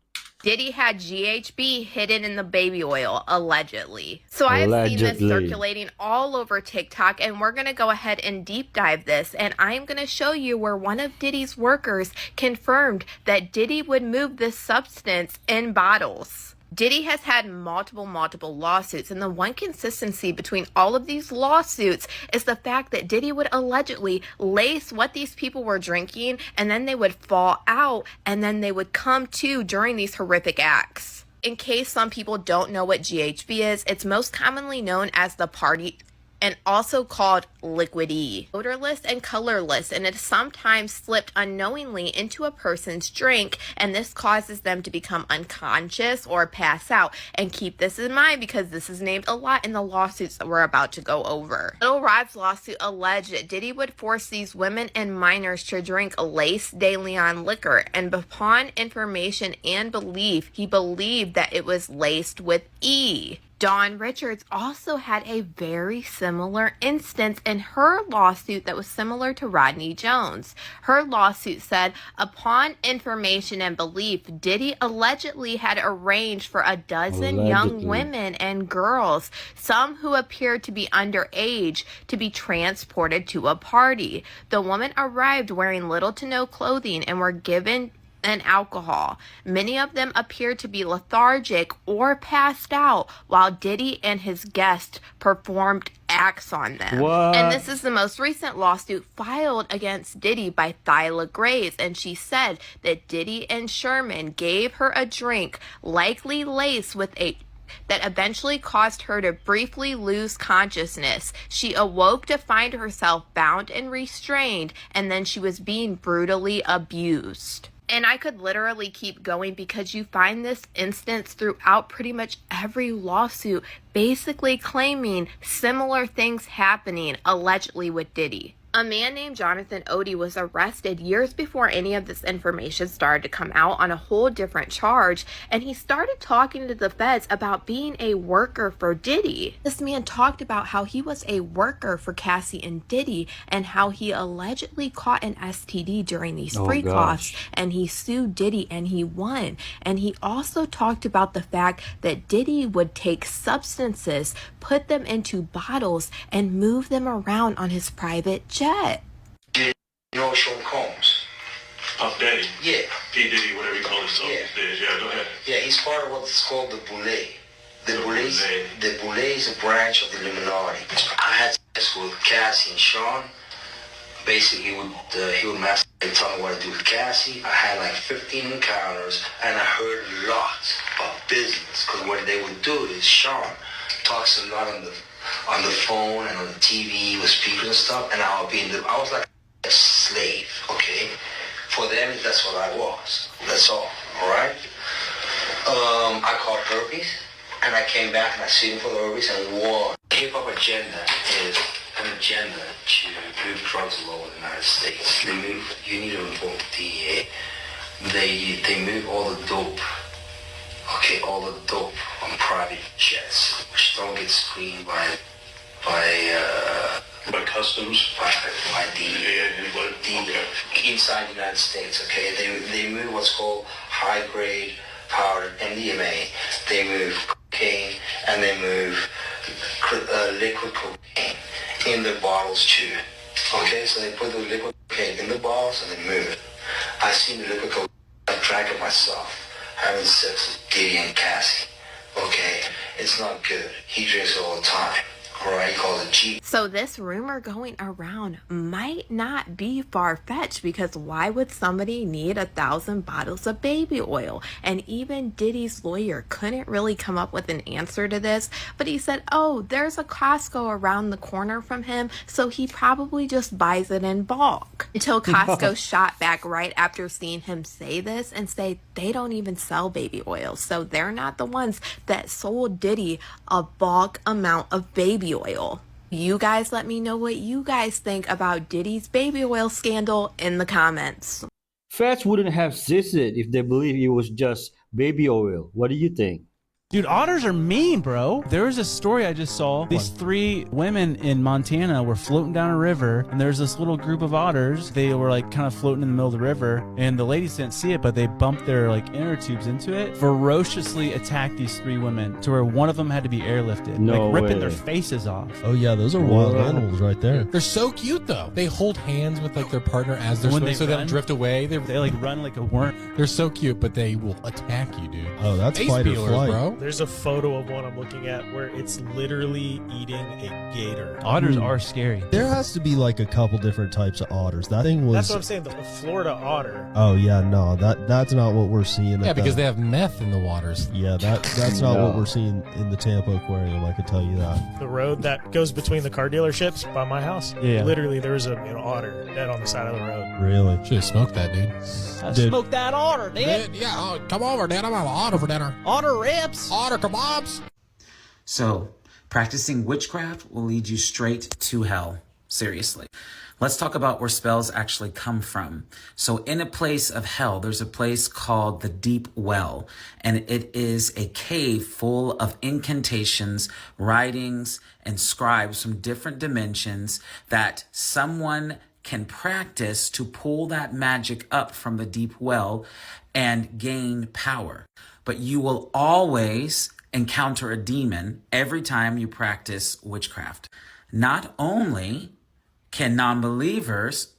Diddy had GHB hidden in the baby oil, allegedly. So I have seen this circulating all over TikTok, and we're going to go ahead and deep dive this. And I am going to show you where one of Diddy's workers confirmed that Diddy would move this substance in bottles. Diddy has had multiple lawsuits, and the one consistency between all of these lawsuits is the fact that Diddy would allegedly lace what these people were drinking, and then they would fall out, and then they would come to during these horrific acts. In case some people don't know what GHB is, it's most commonly known as the party and also called liquid E. Odorless and colorless, and it is sometimes slipped unknowingly into a person's drink, and this causes them to become unconscious or pass out. And keep this in mind because this is named a lot in the lawsuits that we're about to go over. Little Rod's lawsuit alleged that Diddy would force these women and minors to drink Lace de Leon liquor, and upon information and belief, he believed that it was laced with E. Dawn Richards also had a very similar instance in her lawsuit that was similar to Rodney Jones. Her lawsuit said, upon information and belief, Diddy allegedly had arranged for a dozen young women and girls, some who appeared to be underage, to be transported to a party. The women arrived wearing little to no clothing and were given and alcohol. Many of them appeared to be lethargic or passed out while Diddy and his guests performed acts on them. What? And this is the most recent lawsuit filed against Diddy by Thyla Graves, and she said that Diddy and Sherman gave her a drink, likely laced with that eventually caused her to briefly lose consciousness. She awoke to find herself bound and restrained, and then she was being brutally abused. And I could literally keep going because you find this instance throughout pretty much every lawsuit, basically claiming similar things happening allegedly with Diddy. A man named Jonathan Odie was arrested years before any of this information started to come out on a whole different charge, and he started talking to the feds about being a worker for Diddy. This man talked about how he was a worker for Cassie and Diddy and how he allegedly caught an STD during these freak offs, and he sued Diddy and he won. And he also talked about the fact that Diddy would take substances, put them into bottles, and move them around on his private jet. You know Sean Combs? Puff Daddy? Yeah. P. Diddy, whatever you call himself. Yeah, go ahead. Yeah, he's part of what's called the Boule. The Boule is a branch of the Illuminati. I had sex with Cassie and Sean. Basically, he would masturbate, tell me what to do with Cassie. I had like 15 encounters, and I heard lots of business. Because what they would do is Sean talks a lot on the phone and on the TV with speakers and stuff, and I was like a slave, okay? For them, that's what I was. That's all right? I caught herpes, and I came back and I sued him for the herpes and won. The hip-hop agenda is an agenda to move drugs all over the United States. You need to involve DEA. They move all the dope. Okay, all the dope on private jets, which don't get screened by customs, by DEA inside the United States. Okay, they move what's called high grade powder MDMA. They move cocaine and they move liquid cocaine in the bottles too. Okay, so they put the liquid cocaine in the bottles and they move it. I seen the liquid cocaine. I drank it myself. Having sex with Diddy and Cassie. Okay, it's not good. He drinks it all the time. or I call it G. So this rumor going around might not be far-fetched, because why would somebody need 1,000 bottles of baby oil? And even Diddy's lawyer couldn't really come up with an answer to this, but he said, oh, there's a Costco around the corner from him, so he probably just buys it in bulk. Until Costco shot back right after seeing him say this and say they don't even sell baby oil, so they're not the ones that sold Diddy a bulk amount of baby oil. You guys let me know what you guys think about Diddy's baby oil scandal in the comments. Feds wouldn't have seized it if they believe it was just baby oil. What do you think? Dude, otters are mean, bro. There was a story I just saw. These 3 women in Montana were floating down a river, and there's this little group of otters. They were like kind of floating in the middle of the river, and the ladies didn't see it, but they bumped their like inner tubes into it, ferociously attacked these 3 women to where one of them had to be airlifted, No like ripping way. their faces off. Oh yeah, those are wild animals right there. They're so cute though. They hold hands with like their partner as they're When swimming, they so they run, don't drift away. They like run like a worm. They're so cute, but they will attack you, dude. Oh, that's Face fight or peelers, flight. bro. There's a photo of one I'm looking at where it's literally eating a gator. Otters are scary. There has to be like a couple different types of otters. That thing was. That's what I'm saying. The Florida otter. Oh yeah, no, that's not what we're seeing. Yeah, at because the- they have meth in the waters. Yeah, that's not what we're seeing in the Tampa Aquarium. I can tell you that. The road that goes between the car dealerships by my house. Yeah. Literally, there was an otter dead on the side of the road. Really? Should have smoked that, dude. Smoke that otter, dude. Yeah, come over, dude. I'm having an otter for dinner. Otter ribs. Otter kebabs. So, practicing witchcraft will lead you straight to hell. Seriously. Let's talk about where spells actually come from. So in a place of hell, there's a place called the Deep Well, and it is a cave full of incantations, writings, and scribes from different dimensions that someone can practice to pull that magic up from the deep well and gain power. But you will always encounter a demon every time you practice witchcraft. Not only can non-believers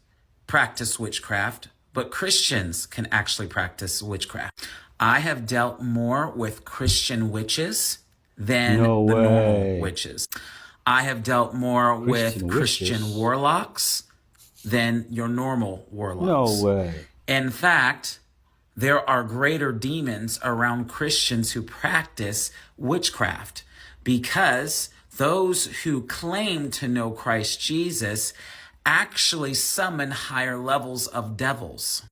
practice witchcraft, but Christians can actually practice witchcraft. I have dealt more with Christian witches than the normal witches. I have dealt more with Christian warlocks than your normal warlocks. No way. In fact, there are greater demons around Christians who practice witchcraft, because those who claim to know Christ Jesus actually summon higher levels of devils.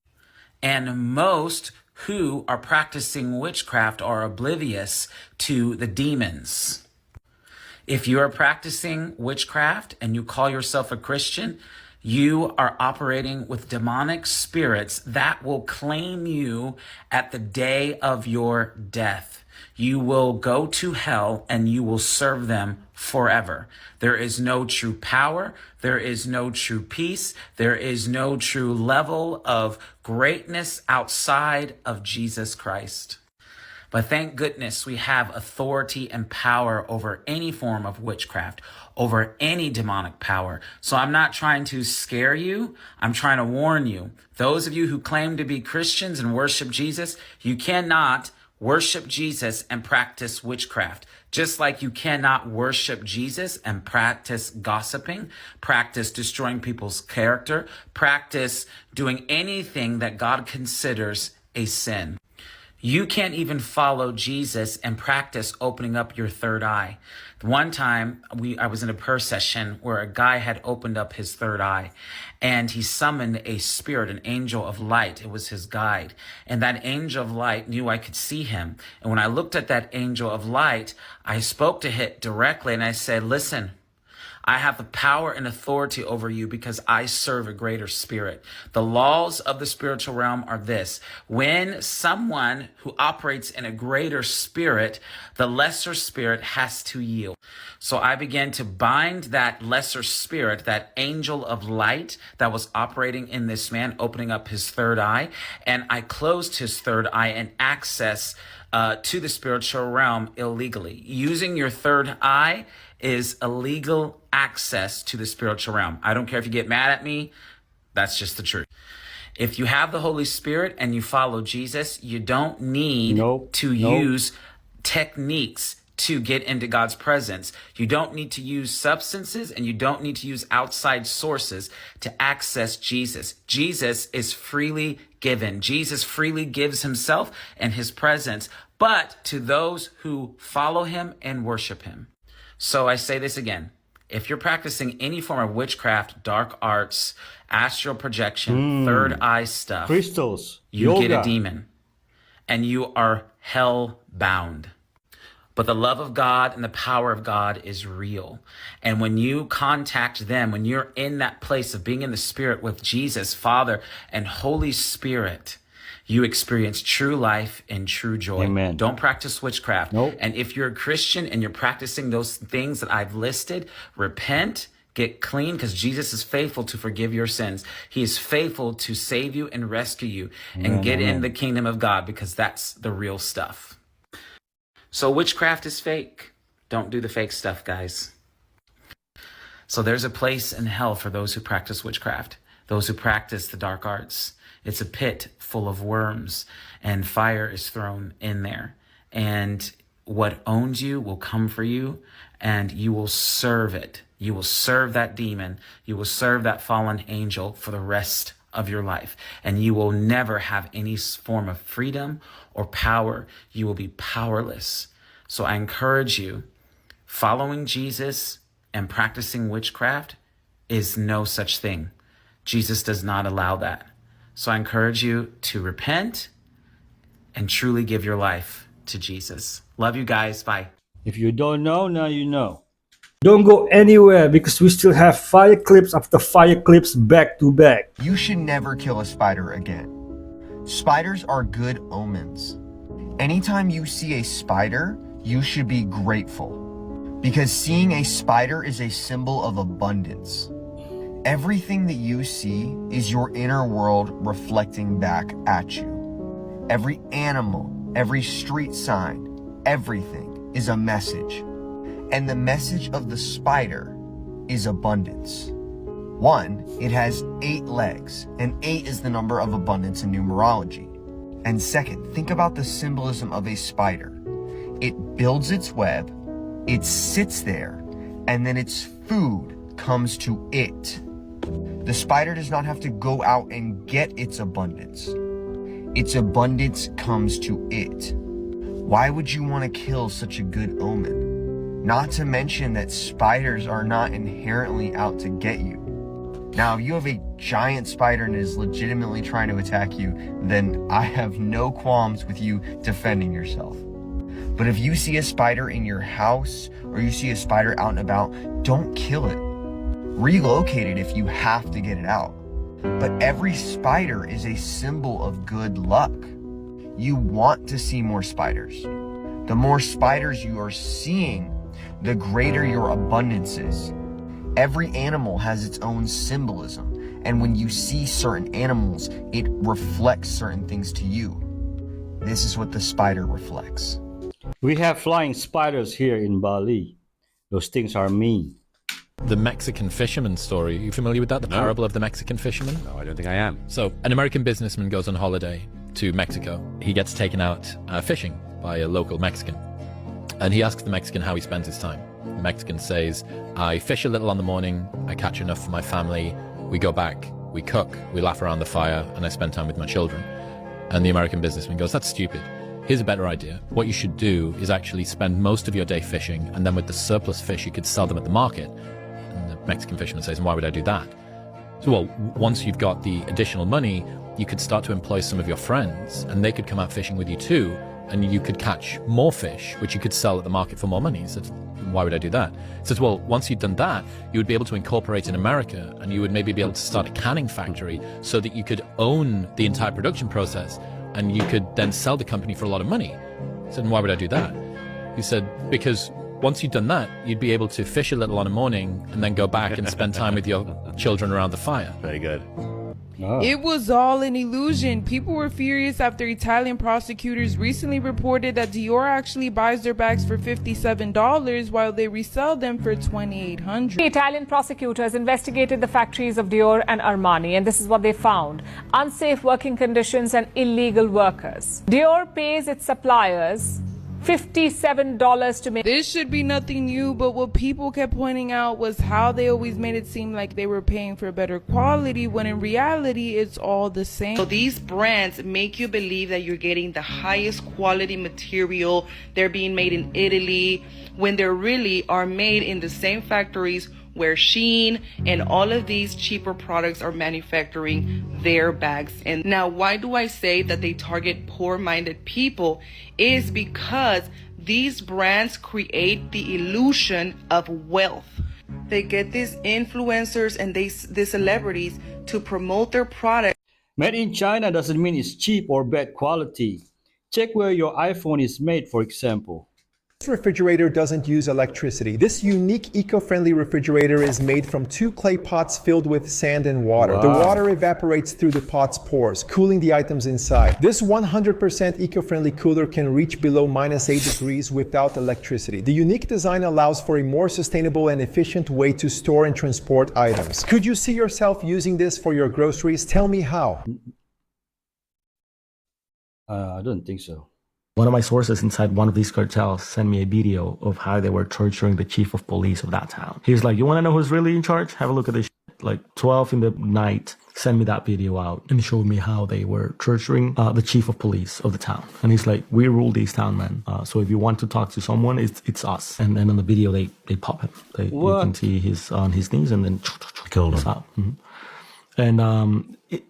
And most who are practicing witchcraft are oblivious to the demons. If you are practicing witchcraft and you call yourself a Christian, you are operating with demonic spirits that will claim you at the day of your death. You will go to hell and you will serve them forever. There is no true power. There is no true peace. There is no true level of greatness outside of Jesus Christ. But thank goodness we have authority and power over any form of witchcraft, over any demonic power. So I'm not trying to scare you. I'm trying to warn you. Those of you who claim to be Christians and worship Jesus, you cannot worship Jesus and practice witchcraft. Just like you cannot worship Jesus and practice gossiping, practice destroying people's character, practice doing anything that God considers a sin. You can't even follow Jesus and practice opening up your third eye. One time, I was in a prayer session where a guy had opened up his third eye, and he summoned a spirit, an angel of light. It was his guide. And that angel of light knew I could see him. And when I looked at that angel of light, I spoke to him directly, and I said, listen, I have the power and authority over you because I serve a greater spirit. The laws of the spiritual realm are this: when someone who operates in a greater spirit, the lesser spirit has to yield. So I began to bind that lesser spirit, that angel of light that was operating in this man, opening up his third eye, and I closed his third eye and access to the spiritual realm illegally. Using your third eye is illegal access to the spiritual realm. I don't care if you get mad at me. That's just the truth. If you have the Holy Spirit and you follow Jesus, you don't need to use techniques to get into God's presence. You don't need to use substances and you don't need to use outside sources to access Jesus. Jesus is freely given. Jesus freely gives himself and his presence, but to those who follow him and worship him. So I say this again. If you're practicing any form of witchcraft, dark arts, astral projection, third eye stuff, crystals, you yoga, get a demon and you are hell bound. But the love of God and the power of God is real. And when you contact them, when you're in that place of being in the Spirit with Jesus, Father, and Holy Spirit, you experience true life and true joy. Amen. Don't practice witchcraft. Nope. And if you're a Christian and you're practicing those things that I've listed, repent, get clean, because Jesus is faithful to forgive your sins. He is faithful to save you and rescue you and get in the kingdom of God, because that's the real stuff. So witchcraft is fake. Don't do the fake stuff, guys. So there's a place in hell for those who practice witchcraft, those who practice the dark arts. It's a pit full of worms and fire is thrown in there. And what owns you will come for you and you will serve it. You will serve that demon. You will serve that fallen angel for the rest of your life. And you will never have any form of freedom or power. You will be powerless. So I encourage you, following Jesus and practicing witchcraft is no such thing. Jesus does not allow that. So I encourage you to repent and truly give your life to Jesus. Love you guys. Bye. If you don't know, now you know. Don't go anywhere because we still have fire clips after fire clips back to back. You should never kill a spider again. Spiders are good omens. Anytime you see a spider, you should be grateful, because seeing a spider is a symbol of abundance. Everything that you see is your inner world reflecting back at you. Every animal, every street sign, everything is a message. And the message of the spider is abundance. 1, it has 8 legs, and 8 is the number of abundance in numerology. And second, think about the symbolism of a spider. It builds its web, it sits there, and then its food comes to it. The spider does not have to go out and get its abundance. Its abundance comes to it. Why would you want to kill such a good omen? Not to mention that spiders are not inherently out to get you. Now, if you have a giant spider and is legitimately trying to attack you, then I have no qualms with you defending yourself. But if you see a spider in your house or you see a spider out and about, don't kill it. Relocate it if you have to get it out. But every spider is a symbol of good luck. You want to see more spiders. The more spiders you are seeing, the greater your abundance is. Every animal has its own symbolism, and when you see certain animals, it reflects certain things to you. This is what the spider reflects. We have flying spiders here in Bali. Those things are mean. The Mexican fisherman story, are you familiar with that? The parable of the Mexican fisherman? No, I don't think I am. So, an American businessman goes on holiday to Mexico. He gets taken out fishing by a local Mexican. And he asks the Mexican how he spends his time. The Mexican says, I fish a little on the morning, I catch enough for my family, we go back, we cook, we laugh around the fire, and I spend time with my children. And the American businessman goes, that's stupid. Here's a better idea. What you should do is actually spend most of your day fishing, and then with the surplus fish, you could sell them at the market. And the Mexican fisherman says, and why would I do that? So, well, once you've got the additional money, you could start to employ some of your friends, and they could come out fishing with you too, and you could catch more fish, which you could sell at the market for more money. He says, why would I do that? He says, well, once you'd done that, you would be able to incorporate in America, and you would maybe be able to start a canning factory so that you could own the entire production process, and you could then sell the company for a lot of money. He said, and why would I do that? He said, because once you'd done that, you'd be able to fish a little on a morning and then go back and spend time with your children around the fire. Very good. Oh. It was all an illusion. People were furious after Italian prosecutors recently reported that Dior actually buys their bags for $57 while they resell them for $2,800. Italian prosecutors investigated the factories of Dior and Armani, and this is what they found: unsafe working conditions and illegal workers. Dior pays its suppliers $57 to make. This should be nothing new, but what people kept pointing out was how they always made it seem like they were paying for better quality when in reality it's all the same. So these brands make you believe that you're getting the highest quality material, they're being made in Italy, when they really are made in the same factories where Shein and all of these cheaper products are manufacturing their bags. And now, why do I say that they target poor-minded people? Is because these brands create the illusion of wealth. They get these influencers and these celebrities to promote their product. Made in China doesn't mean it's cheap or bad quality. Check where your iPhone is made, for example. This refrigerator doesn't use electricity. This unique eco-friendly refrigerator is made from 2 clay pots filled with sand and water. Wow. The water evaporates through the pot's pores, cooling the items inside. This 100% eco-friendly cooler can reach below -8 degrees without electricity. The unique design allows for a more sustainable and efficient way to store and transport items. Could you see yourself using this for your groceries? Tell me how. I don't think so. One of my sources inside one of these cartels sent me a video of how they were torturing the chief of police of that town. He's like, you want to know who's really in charge? Have a look at this shit. Like 12 in the night, send me that video out and showed me how they were torturing the chief of police of the town. And he's like, we rule this town, man. So if you want to talk to someone, it's us. And then on the video, they pop him. You can see he's on his knees and then killed him. Mm-hmm. And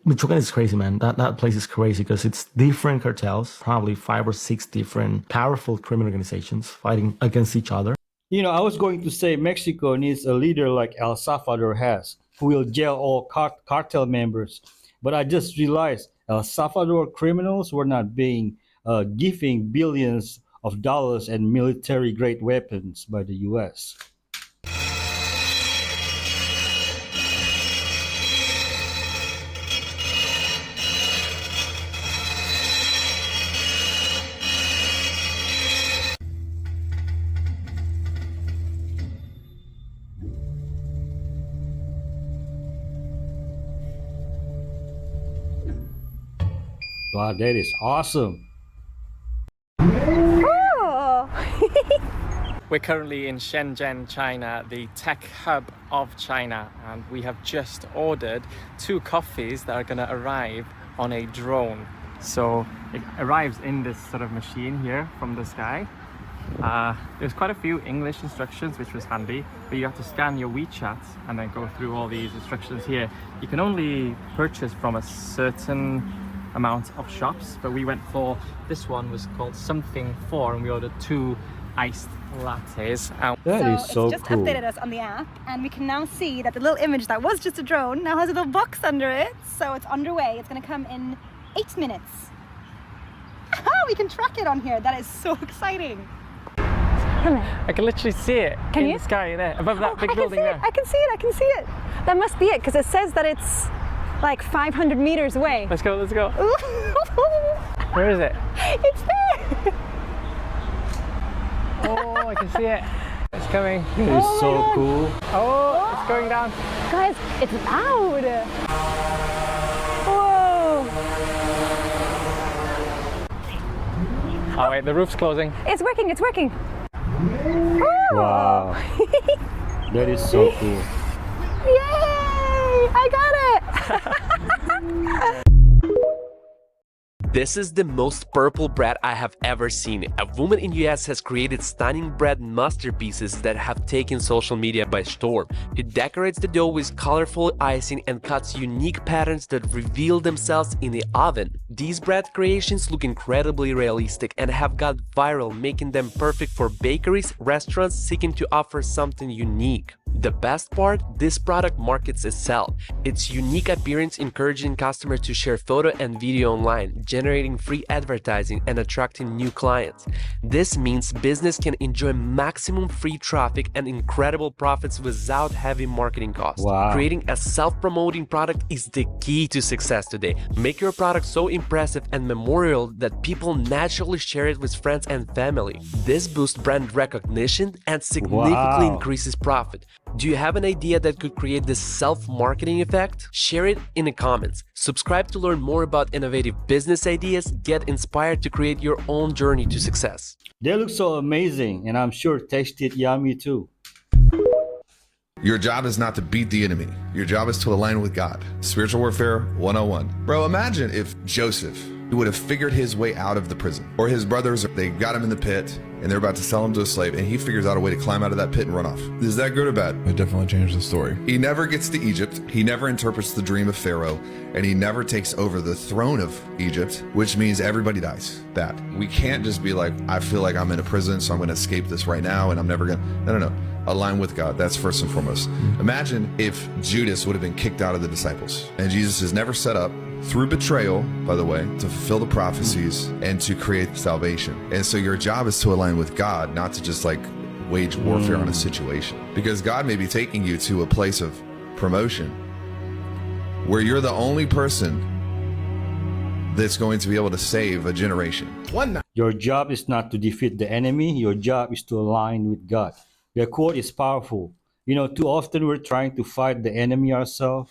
Michoacan is crazy, man. That place is crazy because it's different cartels, probably 5 or 6 different powerful criminal organizations fighting against each other. You know, I was going to say Mexico needs a leader like El Salvador has, who will jail all cartel members. But I just realized El Salvador criminals were not being giving billions of dollars and military-grade weapons by the U.S. Wow, that is awesome. We're currently in Shenzhen, China, the tech hub of China, and we have just ordered 2 coffees that are going to arrive on a drone. So it arrives in this sort of machine here from the sky. There's quite a few English instructions, which was handy, but you have to scan your WeChat and then go through all these instructions here. You can only purchase from a certain amount of shops, but we went for this one, was called something 4, and we ordered 2 iced lattes. That is so it's just cool. updated us on the app, and we can now see that the little image that was just a drone now has a little box under it, so it's underway. It's going to come in 8 minutes. We can track it on here. That is so exciting. I can literally see it Can in you? the sky there, above that big building there. I can see it, I can see it. That must be it, because it says that it's like 500 meters away. Let's go, let's go. Where is it? It's there! Oh, I can see it. It's coming. It is so cool. Oh, it's going down. Guys, it's loud! Whoa! Oh wait, the roof's closing. It's working, it's working! Wow. That is so cool. Yay! I got it! This is the most purple bread I have ever seen. A woman in US has created stunning bread masterpieces that have taken social media by storm. It decorates the dough with colorful icing and cuts unique patterns that reveal themselves in the oven. These bread creations look incredibly realistic and have got viral, making them perfect for bakeries, restaurants seeking to offer something unique. The best part, this product markets itself. Its unique appearance encouraging customers to share photo and video online, generating free advertising and attracting new clients. This means business can enjoy maximum free traffic and incredible profits without heavy marketing costs. Wow. Creating a self-promoting product is the key to success today. Make your product so impressive and memorable that people naturally share it with friends and family. This boosts brand recognition and significantly increases profit. Do you have an idea that could create this self-marketing effect? Share it in the comments. Subscribe to learn more about innovative business ideas. Get inspired to create your own journey to success. They look so amazing, and I'm sure tasted yummy too. Your job is not to beat the enemy. Your job is to align with God. Spiritual Warfare 101. Bro, imagine if Joseph would have figured his way out of the prison. Or his brothers, they got him in the pit and they're about to sell him to a slave, and he figures out a way to climb out of that pit and run off. Is that good or bad? It definitely changed the story. He never gets to Egypt. He never interprets the dream of Pharaoh, and he never takes over the throne of Egypt, which means everybody dies. Bad. We can't just be like, I feel like I'm in a prison, so I'm going to escape this right now, and I'm never going to... No. Align with God. That's first and foremost. Imagine if Judas would have been kicked out of the disciples, and Jesus is never set up through betrayal, by the way, to fulfill the prophecies and to create salvation. And so your job is to align with God, not to just like wage warfare on a situation, because God may be taking you to a place of promotion where you're the only person that's going to be able to save a generation. Your job is not to defeat the enemy. Your job is to align with God. The quote is powerful. You know, too often we're trying to fight the enemy ourselves.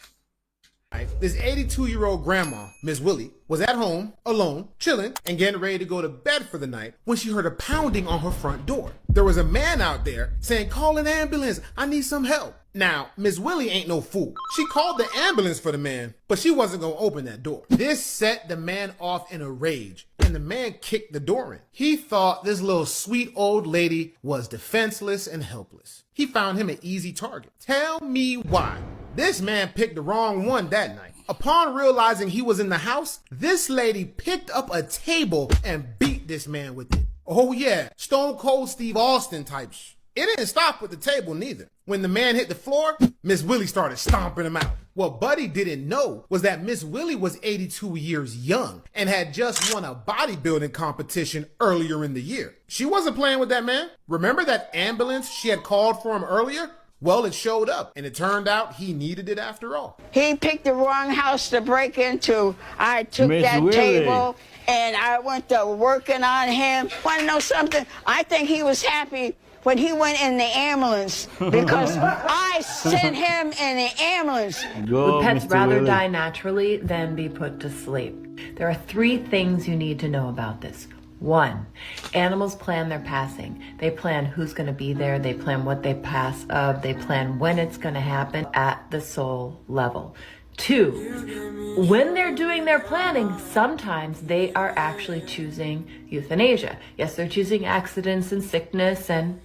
This 82-year-old grandma, Miss Willie, was at home, alone, chilling, and getting ready to go to bed for the night when she heard a pounding on her front door. There was a man out there saying, "Call an ambulance, I need some help." Now, Miss Willie ain't no fool. She called the ambulance for the man, but she wasn't gonna open that door. This set the man off in a rage, and the man kicked the door in. He thought this little sweet old lady was defenseless and helpless. He found him an easy target. Tell me why. This man picked the wrong one that night. Upon realizing he was in the house, this lady picked up a table and beat this man with it. Oh yeah, Stone Cold Steve Austin type It didn't stop with the table neither. When the man hit the floor, Miss Willie started stomping him out. What Buddy didn't know was that Miss Willie was 82 years young and had just won a bodybuilding competition earlier in the year. She wasn't playing with that man. Remember that ambulance she had called for him earlier? Well, it showed up, and it turned out he needed it after all. He picked the wrong house to break into. I took Miss that Willie. table, and I went to working on him. Want to know something? I think he was happy when he went in the ambulance because I sent him in the ambulance. Go, Would pets Mr. rather Willie. die naturally than be put to sleep? There are 3 things you need to know about this. 1, animals plan their passing. They plan who's going to be there. They plan what they pass of. They plan when it's going to happen at the soul level. 2, when they're doing their planning, sometimes they are actually choosing euthanasia. Yes, they're choosing accidents and sickness and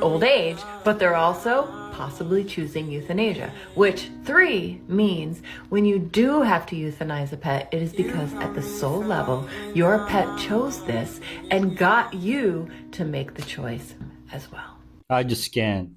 old age, but they're also possibly choosing euthanasia, which 3 means when you do have to euthanize a pet, it is because at the soul level, your pet chose this and got you to make the choice as well. I just can't.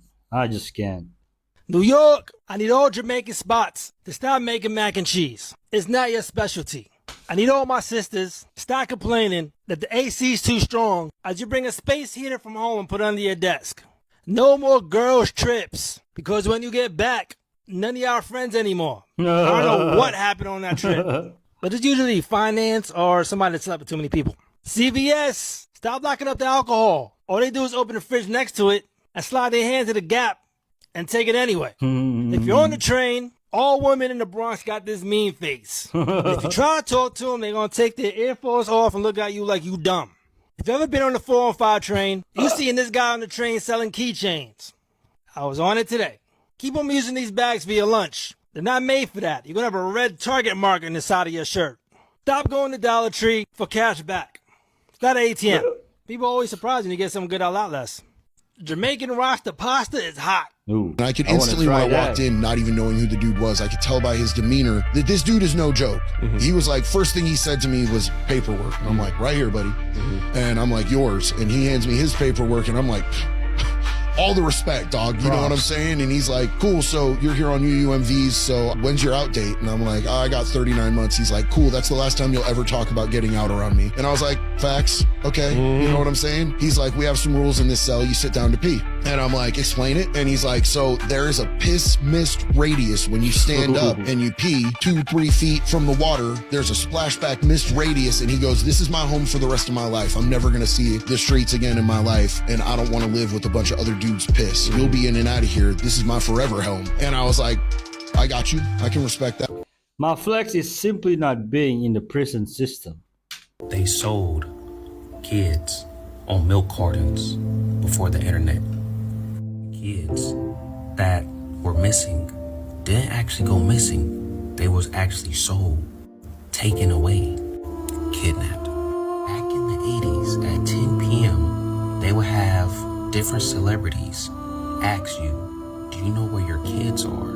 New York, I need all Jamaican spots to stop making mac and cheese. It's not your specialty. I need all my sisters to stop complaining that the AC's too strong as you bring a space heater from home and put it under your desk. No more girls trips, because when you get back, none of y'all are friends anymore. I don't know what happened on that trip, but it's usually finance or somebody that slept with too many people. CVS, stop locking up the alcohol. All they do is open the fridge next to it and slide their hand to the gap and take it anyway. If you're on the train, all women in the Bronx got this mean face. If you try to talk to them, they're going to take their earphones off and look at you like you dumb. If you've ever been on the 405 train, you seeing this guy on the train selling keychains. I was on it today. Keep on using these bags for your lunch. They're not made for that. You're going to have a red Target mark on the side of your shirt. Stop going to Dollar Tree for cash back. It's not an ATM. People are always surprised when you get some good out less. Jamaican Rasta pasta is hot. Ooh, And I could instantly, when I walked in, not even knowing who the dude was, I could tell by his demeanor that this dude is no joke. He was like, first thing he said to me was paperwork. And I'm like, right here, buddy. And I'm like, yours. And he hands me his paperwork, and I'm like, all the respect, dog. You know what I'm saying? And he's like, cool, so you're here on UUMVs, so when's your out date? And I'm like, I got 39 months. He's like, cool, that's the last time you'll ever talk about getting out around me. And I was like, facts, okay. You know what I'm saying? He's like, we have some rules in this cell. You sit down to pee. And I'm like, explain it. And he's like, so there is a piss mist radius when you stand up and you pee 2-3 feet from the water. There's a splashback mist radius. And he goes, this is my home for the rest of my life. I'm never going to see the streets again in my life. And I don't want to live with a bunch of other dudes' piss. You'll be in and out of here. This is my forever home. And I was like, I got you. I can respect that. My flex is simply not being in the prison system. They sold kids on milk cartons before the internet. Kids that were missing didn't actually go missing. They was actually sold, taken away, kidnapped. Back in the 80s at 10 p.m., they would have different celebrities ask you, do you know where your kids are?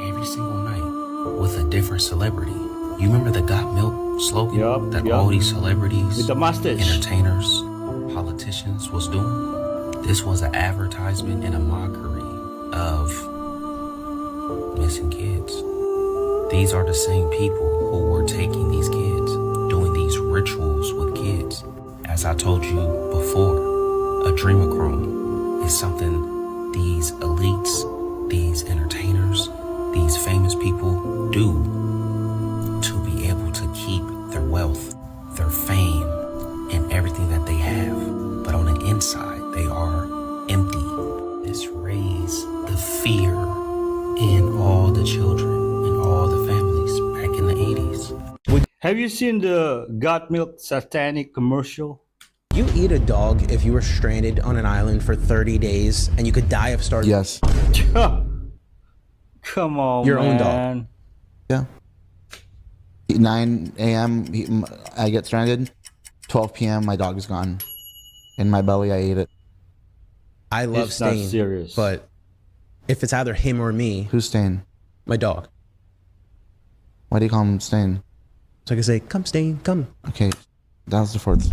Every single night with a different celebrity. You remember the Got Milk slogan that all these celebrities, with the mustache, entertainers, politicians was doing? This was an advertisement and a mockery of missing kids. These are the same people who were taking these kids, doing these rituals with kids. As I told you before, adrenochrome is something these elites, these entertainers, these famous people do to be able to keep their wealth, their fame, and everything that they have. But on the inside, they are empty. This raised the fear in all the children and all the families back in the 80s. Have you seen the Got Milk satanic commercial? You eat a dog if you were stranded on an island for 30 days and you could die of starvation? Yes. Come on, Your own man. Yeah. 9 a.m. I get stranded. 12 p.m. my dog is gone. In my belly, I ate it. I love It's not Stain, serious. but if it's either him or me... Who's Stain? My dog. Why do you call him Stain? So I can say, come Stain, come. Okay, that was the fourth.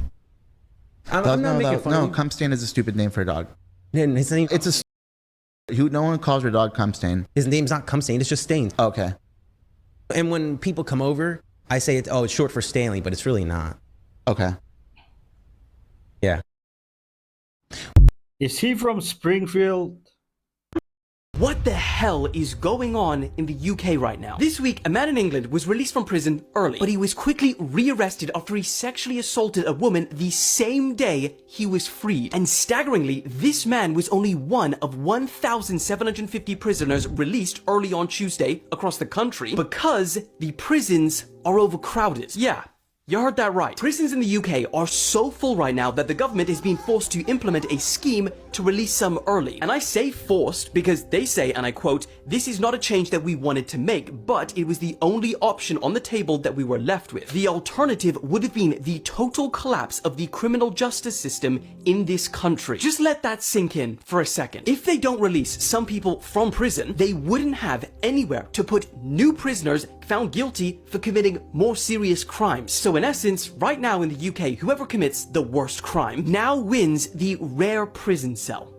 I'm not making fun No, of you. Cum Stain is a stupid name for a dog. His name... It's no one calls your dog Cum Stain. His name's not Cum Stain, it's just Stain. Okay. And when people come over, I say, it's short for Stanley, but it's really not. Okay. Yeah. Is he from Springfield? What the hell is going on in the UK right now? This week, a man in England was released from prison early, but he was quickly rearrested after he sexually assaulted a woman the same day he was freed. And staggeringly, this man was only one of 1,750 prisoners released early on Tuesday across the country because the prisons are overcrowded. Yeah. You heard that right. Prisons in the UK are so full right now that the government is being forced to implement a scheme to release some early. And I say forced because they say, and I quote, "This is not a change that we wanted to make, but it was the only option on the table that we were left with. The alternative would have been the total collapse of the criminal justice system in this country." Just let that sink in for a second. If they don't release some people from prison, they wouldn't have anywhere to put new prisoners found guilty for committing more serious crimes. So in essence, right now in the UK, whoever commits the worst crime now wins the rare prison cell.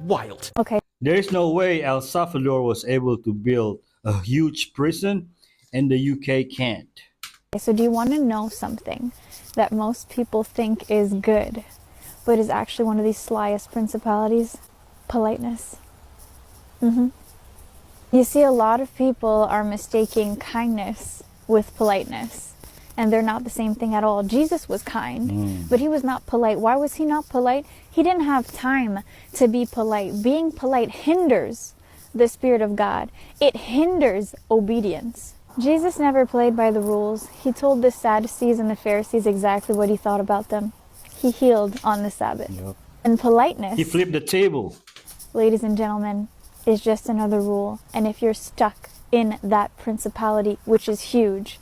Wild. Okay. There is no way El Salvador was able to build a huge prison and the UK can't. So do you want to know something that most people think is good, but is actually one of these slyest principalities? Politeness. You see, a lot of people are mistaking kindness with politeness, and they're not the same thing at all. Jesus was kind, but he was not polite. Why was he not polite? He didn't have time to be polite. Being polite hinders the Spirit of God. It hinders obedience. Jesus never played by the rules. He told the Sadducees and the Pharisees exactly what he thought about them. He healed on the Sabbath. And politeness, He flipped the table. ladies and gentlemen, is just another rule. And if you're stuck in that principality, which is huge,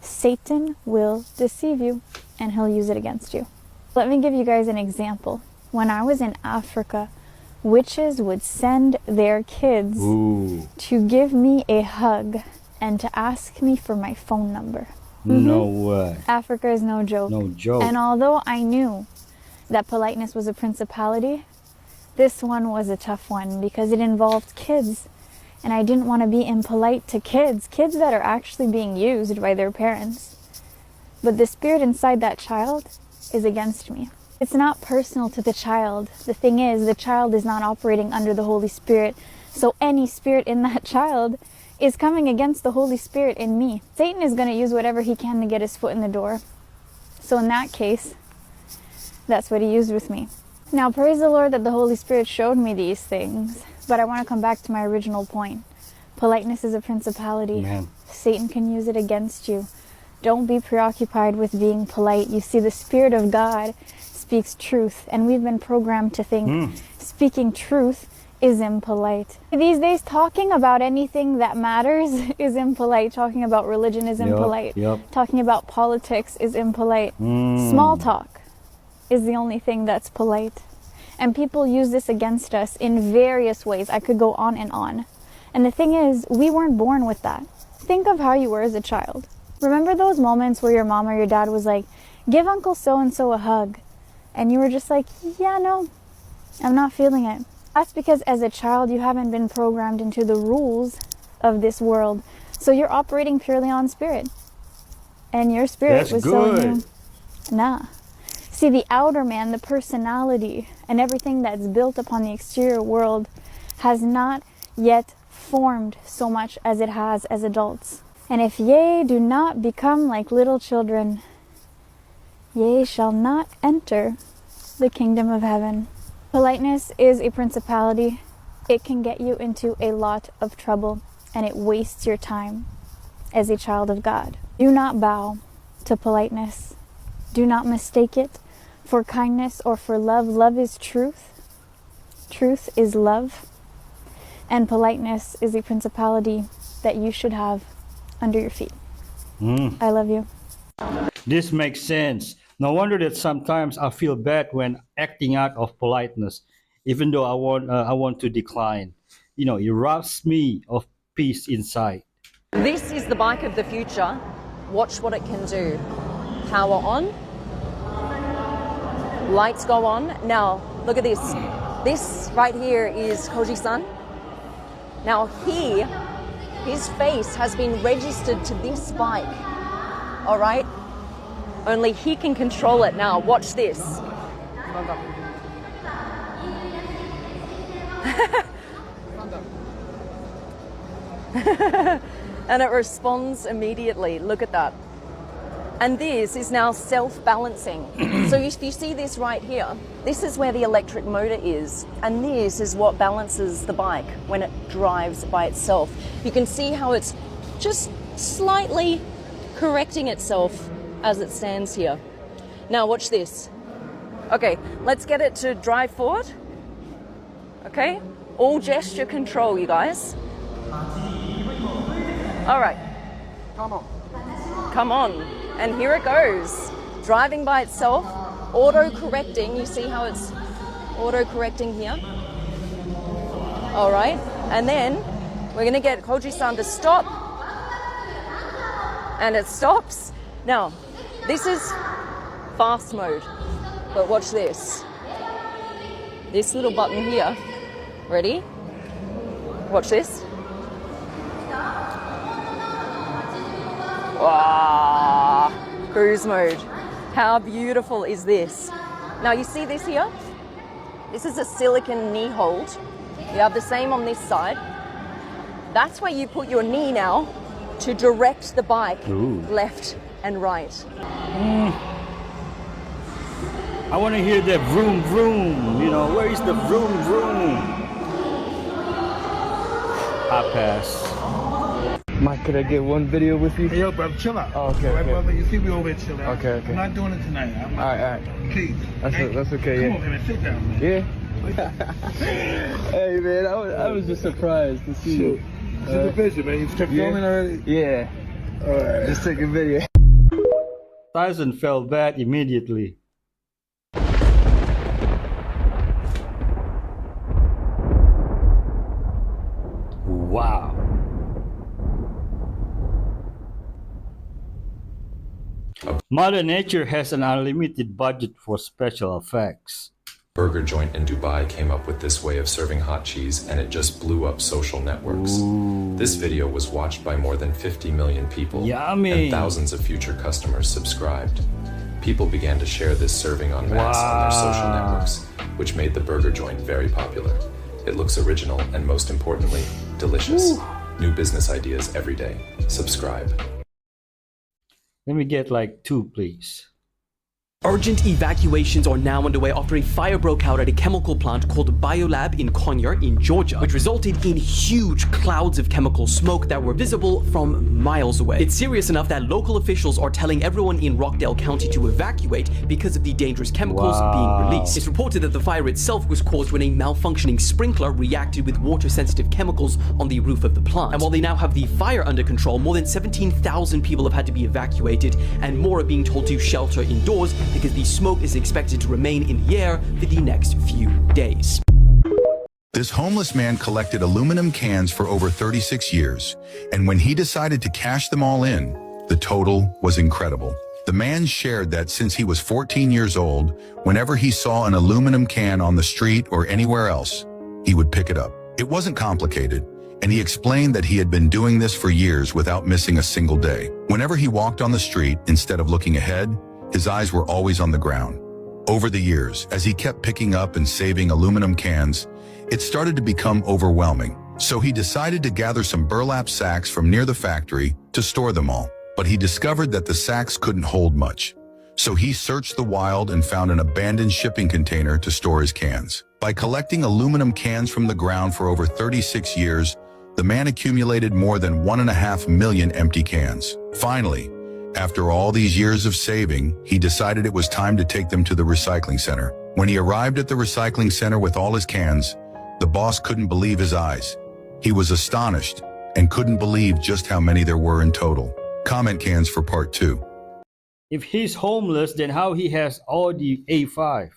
Satan will deceive you and he'll use it against you. Let me give you guys an example. When I was in Africa, witches would send their kids to give me a hug and to ask me for my phone number. No way. Africa is no joke. No joke. And although I knew that politeness was a principality, this one was a tough one because it involved kids. And I didn't want to be impolite to kids that are actually being used by their parents. But the spirit inside that child is against me. It's not personal to the child. The thing is, the child is not operating under the Holy Spirit. So any spirit in that child is coming against the Holy Spirit in me. Satan is going to use whatever he can to get his foot in the door. So in that case, that's what he used with me. Now, praise the Lord that the Holy Spirit showed me these things. But I want to come back to my original point. Politeness is a principality. Amen. Satan can use it against you. Don't be preoccupied with being polite. You see, the Spirit of God speaks truth, and we've been programmed to think speaking truth is impolite. These days, talking about anything that matters is impolite. Talking about religion is impolite. Talking about politics is impolite. Small talk is the only thing that's polite. And people use this against us in various ways. I could go on and on. And the thing is, we weren't born with that. Think of how you were as a child. Remember those moments where your mom or your dad was like, give Uncle so-and-so a hug. And you were just like, yeah, no, I'm not feeling it. That's because as a child, you haven't been programmed into the rules of this world. So you're operating purely on spirit. And your spirit was telling you, nah. See, the outer man, the personality, and everything that's built upon the exterior world has not yet formed so much as it has as adults. And if ye do not become like little children, ye shall not enter the kingdom of heaven. Politeness is a principality. It can get you into a lot of trouble, and it wastes your time as a child of God. Do not bow to politeness. Do not mistake it for kindness or for love. Love is truth. Truth is love. And politeness is a principality that you should have under your feet. I love you. This makes sense. No wonder that sometimes I feel bad when acting out of politeness, even though I want to decline. You know, it robs me of peace inside. This is the bike of the future. Watch what it can do. Power on. Lights go on. Now, look at this. This right here is Koji-san. Now his face has been registered to this bike. All right? Only he can control it. Now, watch this. And it responds immediately. Look at that. And this is now self-balancing. So if you see this right here, this is where the electric motor is. And this is what balances the bike when it drives by itself. You can see how it's just slightly correcting itself as it stands here. Now watch this. Okay, let's get it to drive forward. Okay, all gesture control, you guys. All right. Come on. And here it goes. Driving by itself, auto-correcting. You see how it's auto-correcting here? All right. And then we're going to get Koji-san to stop. And it stops. Now, this is fast mode. But watch this. This little button here. Ready? Watch this. Wow, cruise mode. How beautiful is this? Now you see this here? This is a silicone knee hold. You have the same on this side. That's where you put your knee now to direct the bike left and right. I want to hear that vroom vroom. You know, where is the vroom vroom? I pass. Mike, could I get one video with you? Hey, yo, bro, chill out. Oh, okay. All right, Okay. brother, you see me over here chilling. Okay, okay. I'm not doing it tonight. All right. Please. That's okay. Come Yeah. on, man, sit down, man. Yeah. Hey, man, I was just surprised to see you. This is the vision, man. You kept filming already? Yeah. All right. Just take a video. Tyson felt bad immediately. Wow. Mother Nature has an unlimited budget for special effects. Burger joint in Dubai came up with this way of serving hot cheese, and it just blew up social networks. This video was watched by more than 50 million people, Yummy. and thousands of future customers subscribed. People began to share this serving en masse on their social networks, which made the burger joint very popular. It looks original and, most importantly, delicious. New business ideas every day. Subscribe. Let me get like 2, please. Urgent evacuations are now underway after a fire broke out at a chemical plant called Biolab in Conyers in Georgia, which resulted in huge clouds of chemical smoke that were visible from miles away. It's serious enough that local officials are telling everyone in Rockdale County to evacuate because of the dangerous chemicals being released. It's reported that the fire itself was caused when a malfunctioning sprinkler reacted with water-sensitive chemicals on the roof of the plant. And while they now have the fire under control, more than 17,000 people have had to be evacuated, and more are being told to shelter indoors because the smoke is expected to remain in the air for the next few days. This homeless man collected aluminum cans for over 36 years, and when he decided to cash them all in, the total was incredible. The man shared that since he was 14 years old, whenever he saw an aluminum can on the street or anywhere else, he would pick it up. It wasn't complicated, and he explained that he had been doing this for years without missing a single day. Whenever he walked on the street, instead of looking ahead, his eyes were always on the ground. Over the years, as he kept picking up and saving aluminum cans, it started to become overwhelming. So he decided to gather some burlap sacks from near the factory to store them all. But he discovered that the sacks couldn't hold much. So he searched the wild and found an abandoned shipping container to store his cans. By collecting aluminum cans from the ground for over 36 years, the man accumulated more than 1.5 million empty cans. Finally, after all these years of saving, he decided it was time to take them to the recycling center. When he arrived at the recycling center with all his cans, the boss couldn't believe his eyes. He was astonished and couldn't believe just how many there were in total. Comment cans for part 2. If he's homeless, then how he has all the A5?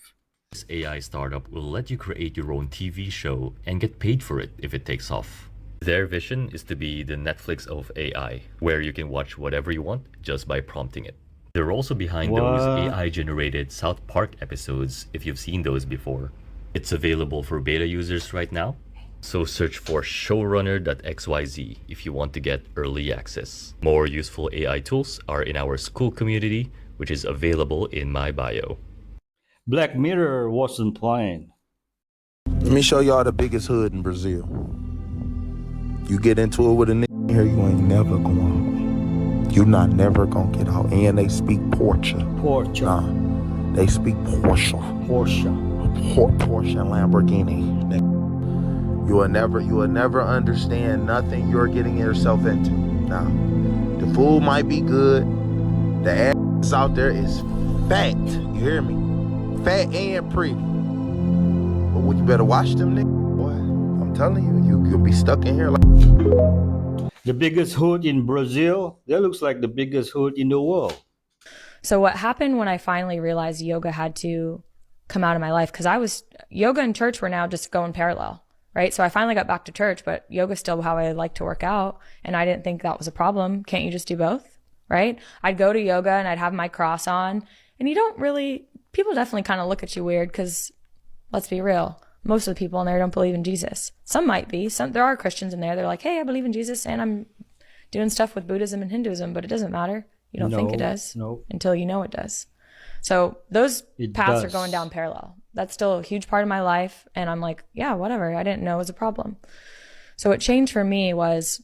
This AI startup will let you create your own TV show and get paid for it if it takes off. Their vision is to be the Netflix of AI, where you can watch whatever you want just by prompting it. They're also behind those AI-generated South Park episodes, if you've seen those before. It's available for beta users right now, so search for showrunner.xyz if you want to get early access. More useful AI tools are in our school community, which is available in my bio. Black Mirror wasn't playing. Let me show y'all the biggest hood in Brazil. You get into it with a nigga here, you ain't never going home. You not never gonna get out. And they speak Porsche. Porsche. Nah, they speak Porsche. Porsche and Lamborghini. You will never understand nothing you're getting yourself into. Now, the food might be good. The ass out there is fat. You hear me? Fat and pretty. But you better watch them niggas. I'm telling you, you'll be stuck in here like. The biggest hood in Brazil, that looks like the biggest hood in the world. So what happened when I finally realized yoga had to come out of my life, because yoga and church were now just going parallel, right? So I finally got back to church, but yoga's still how I like to work out, and I didn't think that was a problem. Can't you just do both, right? I'd go to yoga and I'd have my cross on, and people definitely kind of look at you weird, because let's be real, most of the people in there don't believe in Jesus. Some might be. There are Christians in there. They're like, hey, I believe in Jesus and I'm doing stuff with Buddhism and Hinduism, but it doesn't matter. You don't think it does until you know it does. So those paths are going down parallel. That's still a huge part of my life. And I'm like, yeah, whatever. I didn't know it was a problem. So what changed for me was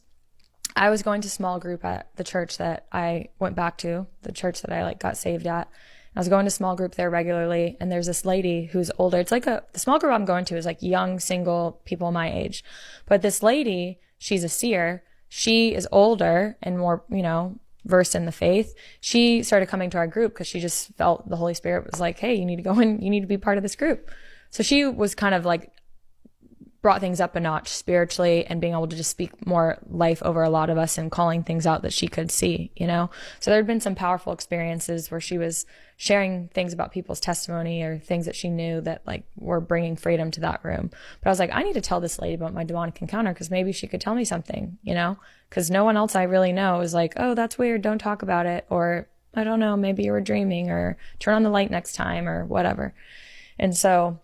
I was going to small group at the church that I went back to, the church that I got saved at. I was going to small group there regularly, and there's this lady who's older. It's the small group I'm going to is young, single people my age. But this lady, she's a seer. She is older and more, versed in the faith. She started coming to our group because she just felt the Holy Spirit was like, hey, you need to go in, you need to be part of this group. So she was kind of brought things up a notch spiritually and being able to just speak more life over a lot of us and calling things out that she could see, So there had been some powerful experiences where she was sharing things about people's testimony or things that she knew that were bringing freedom to that room. But I was like, I need to tell this lady about my demonic encounter because maybe she could tell me something, because no one else I really know is like, oh, that's weird, don't talk about it. Or I don't know, maybe you were dreaming, or turn on the light next time or whatever. And so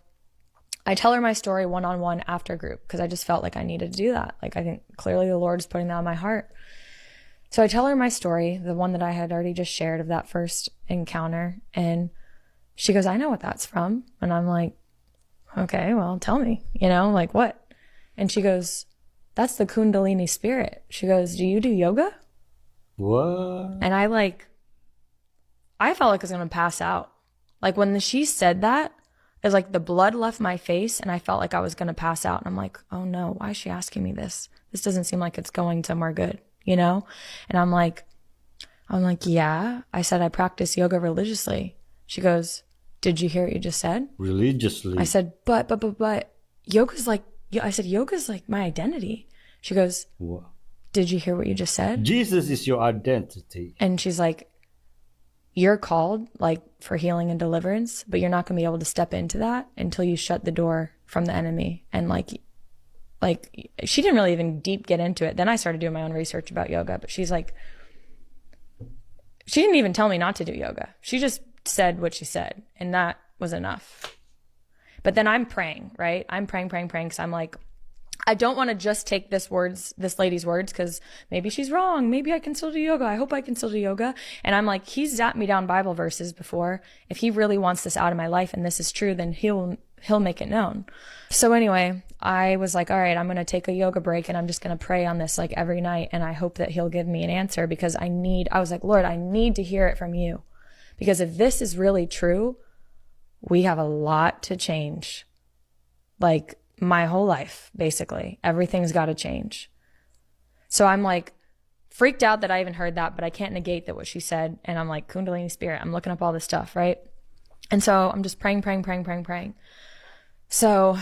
I tell her my story one-on-one after group because I just felt like I needed to do that. I think clearly the Lord is putting that on my heart. So I tell her my story, the one that I had already just shared of that first encounter. And she goes, I know what that's from. And I'm like, okay, well, tell me, like what? And she goes, that's the Kundalini spirit. She goes, do you do yoga? What? And I felt like I was going to pass out. Like when she said that, it's like the blood left my face and I felt like I was going to pass out. And I'm like, oh no, why is she asking me this? This doesn't seem like it's going somewhere good, And I'm like, yeah. I said, I practice yoga religiously. She goes, did you hear what you just said? Religiously. I said, but yoga's like, I said, yoga's like my identity. She goes, what? Did you hear what you just said? Jesus is your identity. And she's like, you're called like for healing and deliverance, but you're not going to be able to step into that until you shut the door from the enemy. And like she didn't really even deep get into it. Then I started doing my own research about yoga, but she's like, she didn't even tell me not to do yoga. She just said what she said, and that was enough. But then I'm praying, right? I'm praying because I'm like, I don't want to just take this lady's words, because maybe she's wrong. Maybe I can still do yoga. I hope I can still do yoga. And I'm like, he's zapped me down Bible verses before. If he really wants this out of my life and this is true, then he'll make it known. So anyway, I was like, all right, I'm going to take a yoga break and I'm just going to pray on this like every night. And I hope that he'll give me an answer, because I was like, Lord, I need to hear it from you. Because if this is really true, we have a lot to change. Like my whole life, basically. Everything's got to change. So I'm like freaked out that I even heard that, but I can't negate that what she said. And I'm like, Kundalini spirit, I'm looking up all this stuff, right? And so I'm just praying. So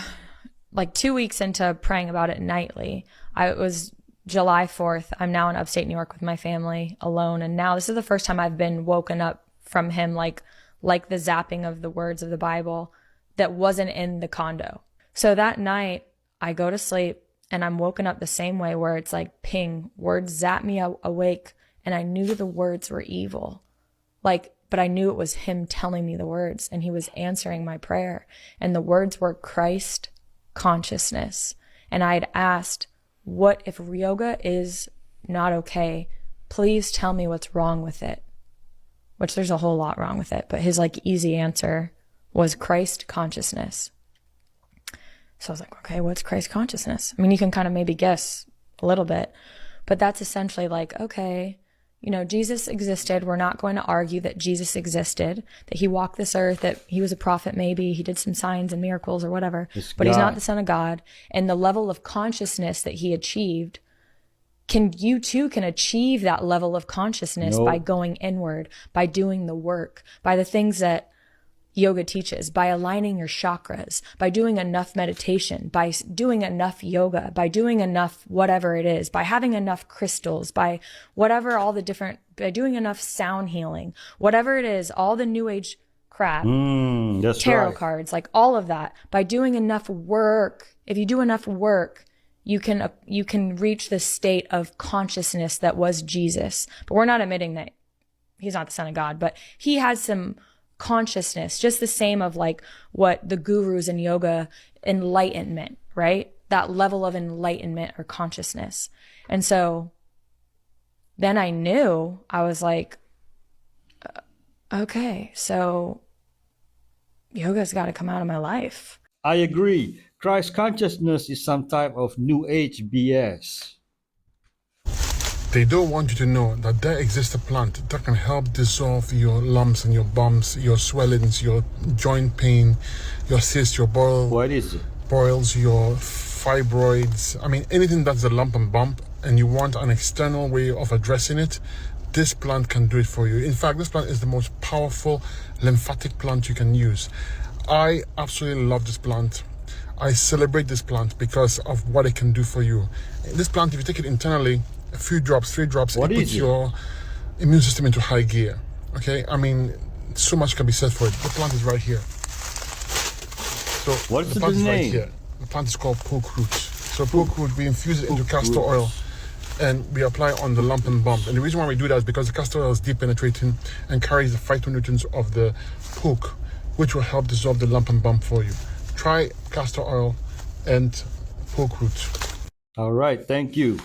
like 2 weeks into praying about it nightly, it was July 4th. I'm now in upstate New York with my family alone. And now this is the first time I've been woken up from him, like the zapping of the words of the Bible that wasn't in the condo. So that night I go to sleep and I'm woken up the same way, where it's like ping, words zap me awake. And I knew the words were evil. But I knew it was him telling me the words, and he was answering my prayer. And the words were Christ consciousness. And I had asked, what if yoga is not okay? Please tell me what's wrong with it. Which there's a whole lot wrong with it. But his easy answer was Christ consciousness. So I was like, okay, what's Christ consciousness? I mean, you can kind of maybe guess a little bit, but that's essentially like, okay, Jesus existed. We're not going to argue that Jesus existed, that he walked this earth, that he was a prophet, maybe he did some signs and miracles or whatever, but he's not the Son of God. And the level of consciousness that he achieved, you too can achieve that level of consciousness by going inward, by doing the work, by the things that yoga teaches, by aligning your chakras, by doing enough meditation, by doing enough yoga, by doing enough whatever it is, by having enough crystals, by whatever by doing enough sound healing, whatever it is, all the new age crap, tarot cards, like all of that, by doing enough work. If you do enough work, you can reach the state of consciousness that was Jesus. But we're not admitting that he's not the Son of God, but he has some consciousness, just the same of what the gurus in yoga, enlightenment, right? That level of enlightenment or consciousness. And so then I knew, I was like, okay, so yoga's got to come out of my life. I agree. Christ consciousness is some type of new age BS. They don't want you to know that there exists a plant that can help dissolve your lumps and your bumps, your swellings, your joint pain, your cysts, your boils. What is it? Boils, your fibroids. I mean, anything that's a lump and bump, and you want an external way of addressing it, this plant can do it for you. In fact, this plant is the most powerful lymphatic plant you can use. I absolutely love this plant. I celebrate this plant because of what it can do for you. This plant, if you take it internally, a few drops, 3 drops, it puts your immune system into high gear. Okay, I mean, so much can be said for it. The plant is right here. So what's the plant is name? right here. The plant is called poke root. So poke root, we infuse it into castor oil and we apply on the lump and bump. And the reason why we do that is because the castor oil is deep penetrating and carries the phytonutrients of the poke, which will help dissolve the lump and bump for you. Try castor oil and poke root. All right, thank you.